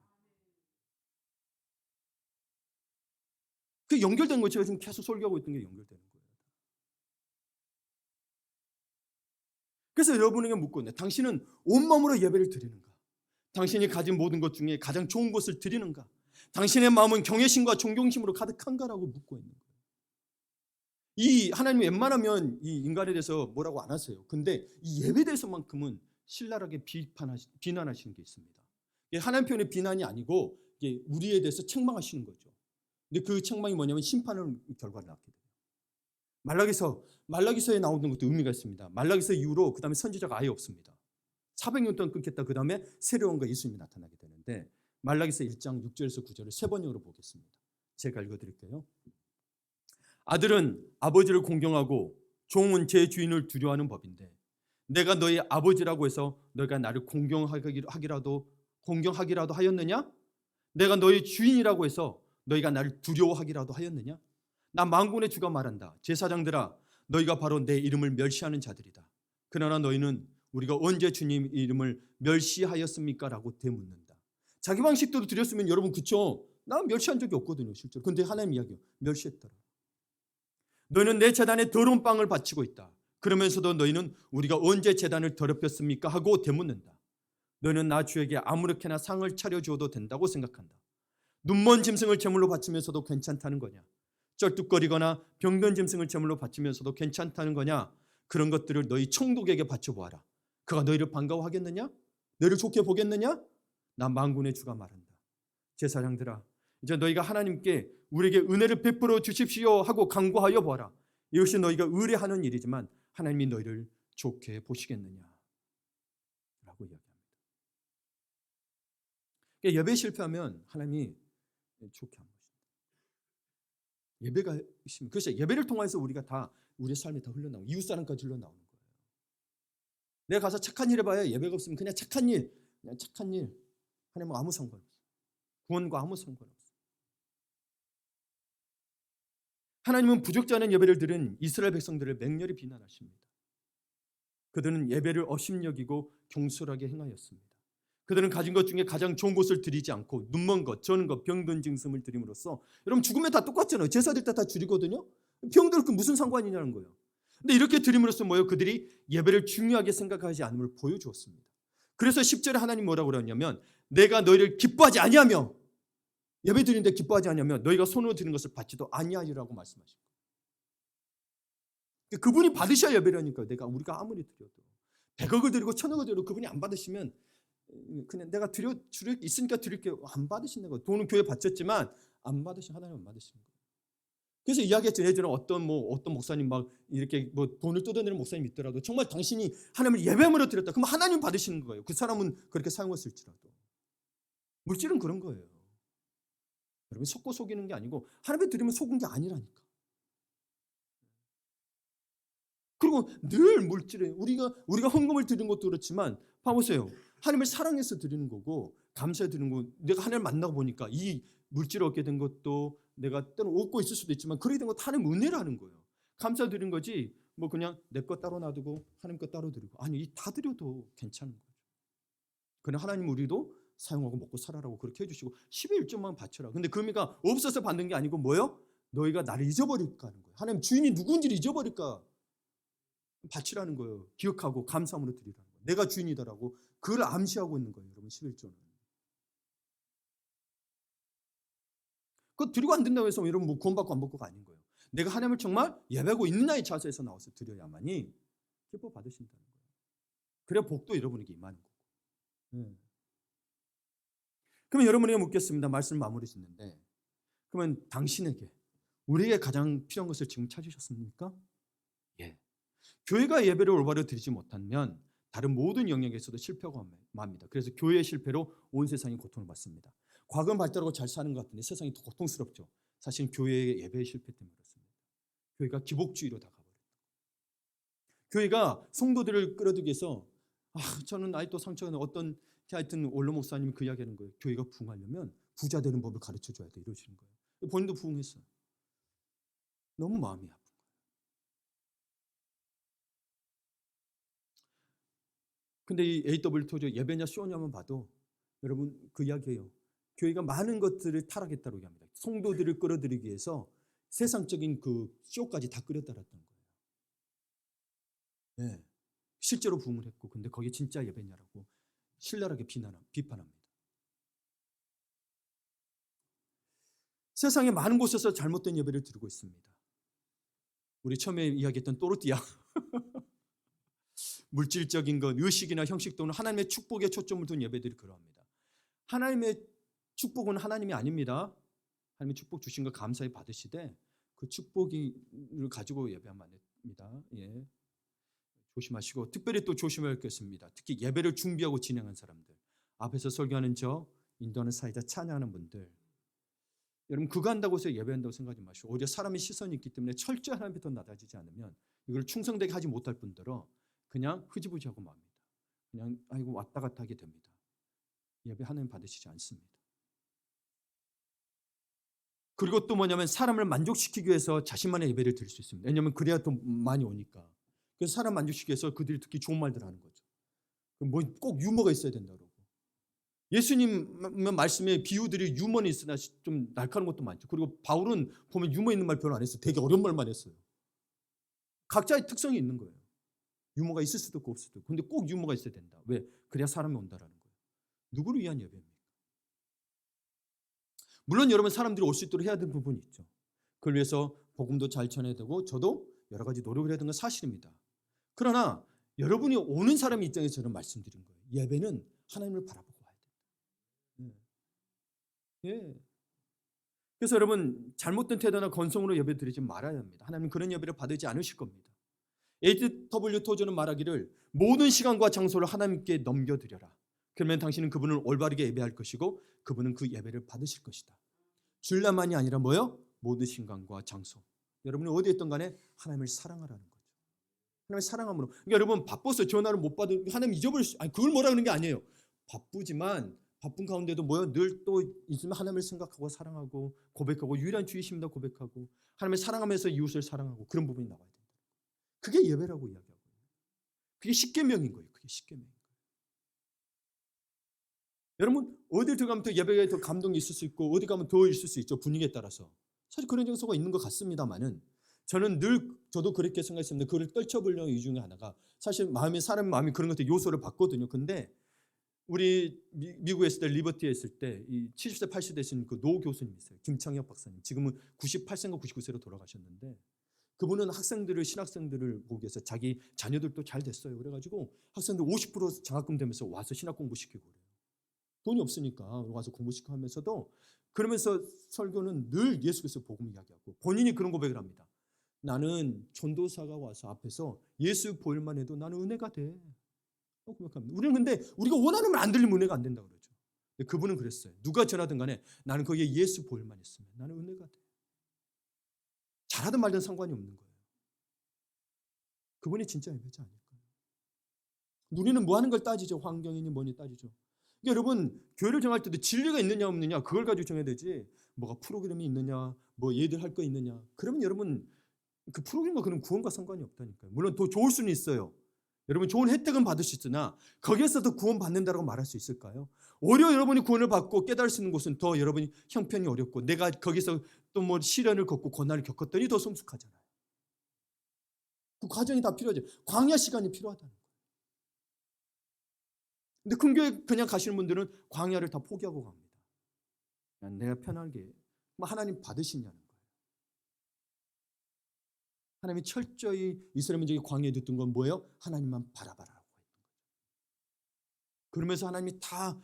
그 연결된 거예요. 제가 지금 계속 설교하고 있던 게 연결되는 거예요. 그래서 여러분에게 묻고 있네. 당신은 온 마음으로 예배를 드리는가? 당신이 가진 모든 것 중에 가장 좋은 것을 드리는가? 당신의 마음은 경외심과 존경심으로 가득한가라고 묻고 있는 거예요. 이 하나님이 웬만하면 이 인간에 대해서 뭐라고 안 하세요. 근데 이 예배에 대해서만큼은 신랄하게 비난하시는 게 있습니다. 하나님 표현의 비난이 아니고 우리에 대해서 책망하시는 거죠. 근데 그 책망이 뭐냐면 심판을 결과를 낳게 돼요. 말라기서에 나오는 것도 의미가 있습니다. 말라기서 이후로 그 다음에 선지자가 아예 없습니다. 400년 동안 끊겼다. 그 다음에 새로운 거 예수님이 나타나게 되는데 말라기서 1장 6절에서 9절을 세 번역으로 보겠습니다. 제가 읽어드릴게요. 아들은 아버지를 공경하고 종은 제 주인을 두려워하는 법인데 내가 너희 아버지라고 해서 너희가 나를 공경하기라도 하였느냐? 내가 너희 주인이라고 해서 너희가 나를 두려워하기라도 하였느냐? 나 만군의 주가 말한다. 제사장들아 너희가 바로 내 이름을 멸시하는 자들이다. 그러나 너희는 우리가 언제 주님 이름을 멸시하였습니까? 라고 되묻는다. 자기 방식대로 드렸으면 여러분 그쵸? 나 멸시한 적이 없거든요 실제로. 근데 하나님 이야기요. 멸시했더라. 너희는 내 제단에 더러운 빵을 바치고 있다. 그러면서도 너희는 우리가 언제 제단을 더럽혔습니까? 하고 되묻는다. 너희는 나 주에게 아무렇게나 상을 차려주어도 된다고 생각한다. 눈먼 짐승을 제물로 바치면서도 괜찮다는 거냐? 쩔뚝거리거나 병든 짐승을 제물로 바치면서도 괜찮다는 거냐? 그런 것들을 너희 총독에게 바쳐보아라. 그가 너희를 반가워하겠느냐? 너희를 좋게 보겠느냐? 나 만군의 주가 말한다. 제사장들아, 이제 너희가 하나님께 우리에게 은혜를 베풀어 주십시오 하고 간구하여 보아라. 이것이 너희가 의뢰하는 일이지만 하나님이 너희를 좋게 보시겠느냐? 라고 이야기합니다. 예배에 실패하면 하나님이 좋게 한 것입니다. 예배가 있으면, 그래서 예배를 통해서 우리가 다 우리의 삶이 다 흘러나오고 이웃사람까지 흘러나오는 거예요. 내가 가서 착한 일 해봐야 예배가 없으면 그냥 착한 일. 하나님은 아무 상관없어요. 구원과 아무 상관없어요. 하나님은 부족지 않은 예배를 드린 이스라엘 백성들을 맹렬히 비난하십니다. 그들은 예배를 업신여기고 경솔하게 행하였습니다. 그들은 가진 것 중에 가장 좋은 것을 드리지 않고 눈먼 것, 저는 것, 병든 짐승을 드림으로써, 여러분 죽으면 다 똑같잖아요. 제사 드릴 때 다 줄이거든요. 병들 그 무슨 상관이냐는 거예요. 근데 이렇게 드림으로써 뭐예요? 그들이 예배를 중요하게 생각하지 않음을 보여주었습니다. 그래서 10절에 하나님 뭐라고 그러냐면, 내가 너희를 기뻐하지 아니하며, 예배 드리는데 기뻐하지 아니하며 너희가 손으로 드리는 것을 받지도 아니하리라고 말씀하신 거예요. 그분이 받으셔야 예배라니까요. 우리가 아무리 드려도 100억을 드리고 1000억을 드려도 그분이 안 받으시면 그냥 내가 있으니까 드릴게요. 안 받으시는 거예요. 돈은 교회 바쳤지만 안 받으시면 하나님 안 받으시는 거예요. 그래서 이야기했죠. 예전에 어떤 목사님 막 이렇게 돈을 뜯어내는 목사님 있더라도 정말 당신이 하나님을 예배함으로 드렸다. 그럼 하나님 받으시는 거예요. 그 사람은 그렇게 사용했을지라도. 물질은 그런 거예요. 여러분 속고 속이는 게 아니고 하나님께 드리면 속은 게 아니라니까. 그리고 늘 물질에 우리가 헌금을 드리는 것도 그렇지만 봐보세요. 하나님을 사랑해서 드리는 거고 감사해 드리는 거. 내가 하나님을 만나고 보니까 이 물질을 얻게 된 것도 내가 때로 얻고 있을 수도 있지만 그렇게 된 거 하나님 은혜라는 거예요. 감사 드리는 거지 그냥 내 것 따로 놔두고 하나님 것 따로 드리고, 아니 다 드려도 괜찮은 거죠. 그러나 하나님 우리도 사용하고 먹고 살아라고 그렇게 해주시고 11조만 바쳐라. 근데 그 의미가 없어서 받는 게 아니고 뭐예요? 너희가 나를 잊어버릴까 하는 거예요. 하나님 주인이 누군지를 잊어버릴까 바치라는 거예요. 기억하고 감사함으로 드리라는 거예요. 내가 주인이다라고 그걸 암시하고 있는 거예요. 여러분 11조는. 그거 드리고 안 된다고 해서 여러분 구원받고 안 받고가 아닌 거예요. 내가 하나님을 정말 예배하고 있느냐의 자세에서 나와서 드려야만이 기뻐 받으신다는 거예요. 그래야 복도 여러분에게 임하는 거고. 그러면 여러분에게 묻겠습니다. 말씀 마무리 짓는데, 그러면 당신에게 우리에게 가장 필요한 것을 지금 찾으셨습니까? 예. 교회가 예배를 올바로 드리지 못하면 다른 모든 영역에서도 실패하고 맙니다. 그래서 교회의 실패로 온 세상이 고통을 받습니다. 과거는 발달하고 잘 사는 것 같은데 세상이 더 고통스럽죠. 사실 교회의 예배의 실패 때문에 그렇습니다. 교회가 기복주의로 다가버렸다. 교회가 성도들을 끌어들이기 위해서 저는 아직도 상처가 나는 어떤 하여튼 원로 목사님이 그 이야기하는 거예요. 교회가 부흥하려면 부자 되는 법을 가르쳐줘야 돼 이러시는 거예요. 본인도 부흥했어요. 너무 마음이 아픈 거예요. 근데 이 AW 토저 예배냐 쇼냐만 봐도 여러분 그 이야기예요. 교회가 많은 것들을 타락했다고 얘기합니다. 성도들을 끌어들이기 위해서 세상적인 그 쇼까지 다 끌어들였던 거예요. 네. 실제로 부흥을 했고, 근데 거기 진짜 예배냐라고 신랄하게 비판합니다. 세상의 많은 곳에서 잘못된 예배를 드리고 있습니다. 우리 처음에 이야기했던 또르띠아 물질적인 것, 의식이나 형식 또는 하나님의 축복에 초점을 둔 예배들이 그러합니다. 하나님의 축복은 하나님이 아닙니다. 하나님의 축복 주신 거 감사히 받으시되 그 축복을 가지고 예배하면 안 됩니다. 예. 조심하시고, 특별히 또 조심해야 겠습니다. 특히 예배를 준비하고 진행한 사람들, 앞에서 설교하는 인도하는 사회자, 찬양하는 분들, 여러분 그거 한다고 해서 예배한다고 생각하지 마시고 오히려 사람의 시선이 있기 때문에 철저히 하나님부터 낮아지지 않으면 이걸 충성되게 하지 못할 뿐더러 그냥 흐지부지하고 맙니다. 그냥 왔다 갔다 하게 됩니다. 예배 하나님 받으시지 않습니다. 그리고 또 뭐냐면 사람을 만족시키기 위해서 자신만의 예배를 드릴 수 있습니다. 왜냐하면 그래야 더 많이 오니까. 그래서 사람 만족시키기 위해서 그들이 듣기 좋은 말들 하는 거죠. 꼭 유머가 있어야 된다고. 예수님 말씀에 비유들이 유머는 있으나 좀 날카로운 것도 많죠. 그리고 바울은 보면 유머 있는 말 별로 안 했어요. 되게 어려운 말만 했어요. 각자의 특성이 있는 거예요. 유머가 있을 수도 있고 없을 수도 있고. 근데 꼭 유머가 있어야 된다. 왜? 그래야 사람이 온다라는 거예요. 누구를 위한 예배입니까? 물론 여러분 사람들이 올 수 있도록 해야 되는 부분이 있죠. 그걸 위해서 복음도 잘 전해야 되고 저도 여러 가지 노력을 해야 되는 건 사실입니다. 그러나 여러분이 오는 사람 입장에서 저는 말씀드린 거예요. 예배는 하나님을 바라보고 와야 돼요. 예. 그래서 여러분 잘못된 태도나 건성으로 예배 드리지 말아야 합니다. 하나님 그런 예배를 받지 않으실 겁니다. A.W. 토저는 말하기를 모든 시간과 장소를 하나님께 넘겨드려라. 그러면 당신은 그분을 올바르게 예배할 것이고 그분은 그 예배를 받으실 것이다. 주일날만이 아니라 뭐요? 모든 시간과 장소. 여러분이 어디 있든 간에 하나님을 사랑하라는 거죠. 하나님을 사랑함으로. 그러니까 여러분 바빠서 전화를 못 받은 하나님 잊어버릴 수, 아니 그걸 뭐라 그러는 게 아니에요. 바쁘지만 바쁜 가운데도 뭐요? 늘 또 있으면 하나님을 생각하고 사랑하고 고백하고 유일한 주이십니다 고백하고 하나님을 사랑하면서 이웃을 사랑하고 그런 부분이 나와야 된다. 그게 예배라고 이야기하고 그게 십계명인 거예요. 그게 십계명인 거예요. 여러분 어디 들어가면 더 예배에 더 감동이 있을 수 있고 어디 가면 더 있을 수 있죠. 분위기에 따라서. 사실 그런 정서가 있는 것 같습니다만은 저는 늘 저도 그렇게 생각했습니다. 그걸 떨쳐보려는 이유 중에 하나가 사실 사람 마음이 그런 것들 요소를 받거든요. 근데 우리 미국에 있을 때 리버티에 있을 때 이 70세 80세 되신 그 노 교수님 있어요. 김창혁 박사님. 지금은 98세인가 99세로 돌아가셨는데 그분은 학생들을 신학생들을 보기 위해서 자기 자녀들도 잘 됐어요. 그래가지고 학생들 50% 장학금 되면서 와서 신학 공부시키고 그래요. 돈이 없으니까 와서 공부시키고 하면서도 그러면서 설교는 늘 예수께서 복음 이야기하고 본인이 그런 고백을 합니다. 나는 전도사가 와서 앞에서 예수 보일만 해도 나는 은혜가 돼. 고백합니다. 우리는 근데 우리가 원하는 말 안 들리면 은혜가 안 된다고 그러죠. 근데 그분은 그랬어요. 누가 전하든 간에 나는 거기에 예수 보일만 있으면 나는 은혜가 돼. 잘하든 말든 상관이 없는 거예요. 그분이 진짜 예배자 아닐까요? 우리는 뭐 하는 걸 따지죠. 환경이니 뭐니 따지죠. 그러니까 여러분 교회를 정할 때도 진리가 있느냐 없느냐 그걸 가지고 정해야 되지 뭐가 프로그램이 있느냐 뭐 얘들 할 거 있느냐 그러면 여러분 그 프로그램과 그런 구원과 상관이 없다니까요. 물론 더 좋을 수는 있어요. 여러분 좋은 혜택은 받을 수 있으나 거기에서도 구원 받는다고 말할 수 있을까요? 오히려 여러분이 구원을 받고 깨달을 수 있는 곳은 더 여러분이 형편이 어렵고 내가 거기서 또 뭐 시련을 겪고 고난을 겪었더니 더 성숙하잖아요. 그 과정이 다 필요하죠. 광야 시간이 필요하다는 거예요. 근데 큰 교회 그냥 가시는 분들은 광야를 다 포기하고 갑니다. 그냥 내가 편하게 하나님 받으시냐는 거예요. 하나님이 철저히 이스라엘 민족이 광야에 뒀던 건 뭐예요? 하나님만 바라봐라고 했던 거예요. 그러면서 하나님이 다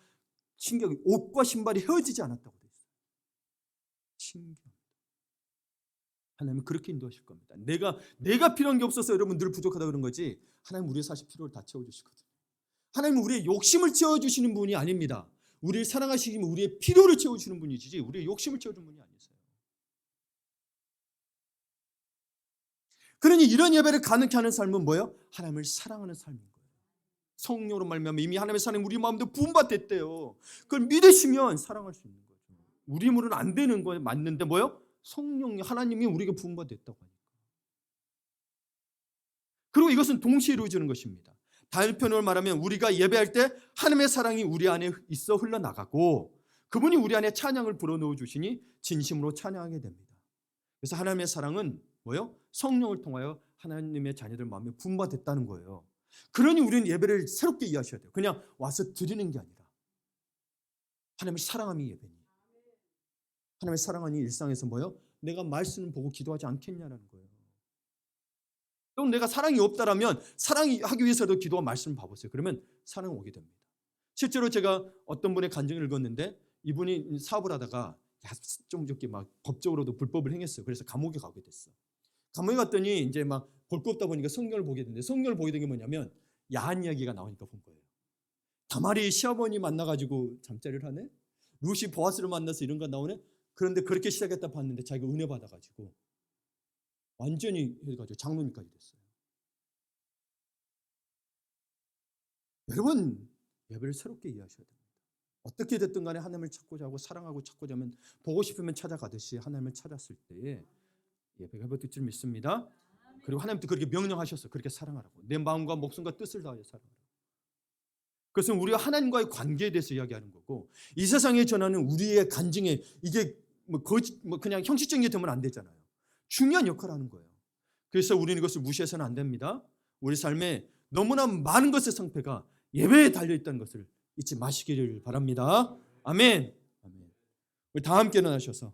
신경이 옷과 신발이 헤어지지 않았다고 돼 있어요. 신기합니다. 하나님은 그렇게 인도하실 겁니다. 내가 필요한 게 없어서 여러분 늘 부족하다 그런 거지. 하나님 우리의 사실 필요를 다 채워주시거든요. 하나님은 우리의 욕심을 채워주시는 분이 아닙니다. 우리를 사랑하시면 우리의 필요를 채워주시는 분이지 우리의 욕심을 채워주는 분이 아니세요. 그러니 이런 예배를 가능케 하는 삶은 뭐예요? 하나님을 사랑하는 삶인 거예요. 성령으로 말미암아 이미 하나님의 사랑이 우리 마음도 부음받았대요. 그걸 믿으시면 사랑할 수 있는 거죠. 우리 힘으로는 안 되는 거에 맞는데 뭐예요? 성령 하나님이 우리에게 부음받았다고 하니까. 그리고 이것은 동시에 이루어지는 것입니다. 다른 표현으로 말하면 우리가 예배할 때 하나님의 사랑이 우리 안에 있어 흘러나가고 그분이 우리 안에 찬양을 불어넣어 주시니 진심으로 찬양하게 됩니다. 그래서 하나님의 사랑은 뭐예요? 성령을 통하여 하나님의 자녀들 마음에 부음받았다는 거예요. 그러니 우리는 예배를 새롭게 이해하셔야 돼요. 그냥 와서 드리는 게 아니라 하나님을 사랑함이 예배니. 하나님을 사랑하니 일상에서 뭐예요? 내가 말씀을 보고 기도하지 않겠냐라는 거예요. 또 내가 사랑이 없다라면 사랑이 하기 위해서도 기도와 말씀을 봐보세요. 그러면 사랑이 오게 됩니다. 실제로 제가 어떤 분의 간증을 읽었는데 이분이 사업을 하다가 좀 이렇게 막 법적으로도 불법을 행했어요. 그래서 감옥에 가게 됐어. 감옥에 갔더니 이제 막 볼 거 없다 보니까 성경을 보게 됐는데 성경을 보게 된 게 뭐냐면 야한 이야기가 나오니까 본 거예요. 다말이 시어머니 만나가지고 잠자리를 하네. 루시 보아스를 만나서 이런 거 나오네. 그런데 그렇게 시작했다 봤는데 자기가 은혜 받아가지고 완전히 해가지고 장로님까지 됐어요. 여러분 예배를 새롭게 이해하셔야 됩니다. 어떻게 됐든 간에 하나님을 찾고자 하고 사랑하고 찾고자 하면 보고 싶으면 찾아가듯이 하나님을 찾았을 때에 예배가 회복될 줄 믿습니다. 그리고 하나님도 그렇게 명령하셨어요. 그렇게 사랑하라고. 내 마음과 목숨과 뜻을 다하여 사랑하라고. 그것은 우리가 하나님과의 관계에 대해서 이야기하는 거고 이 세상에 전하는 우리의 간증에 이게 그냥 형식적인 게 되면 안 되잖아요. 중요한 역할을 하는 거예요. 그래서 우리는 이것을 무시해서는 안 됩니다. 우리 삶에 너무나 많은 것의 상패가 예배에 달려 있다는 것을 잊지 마시기를 바랍니다. 아멘. 아멘. 우리 다 함께 일어나셔서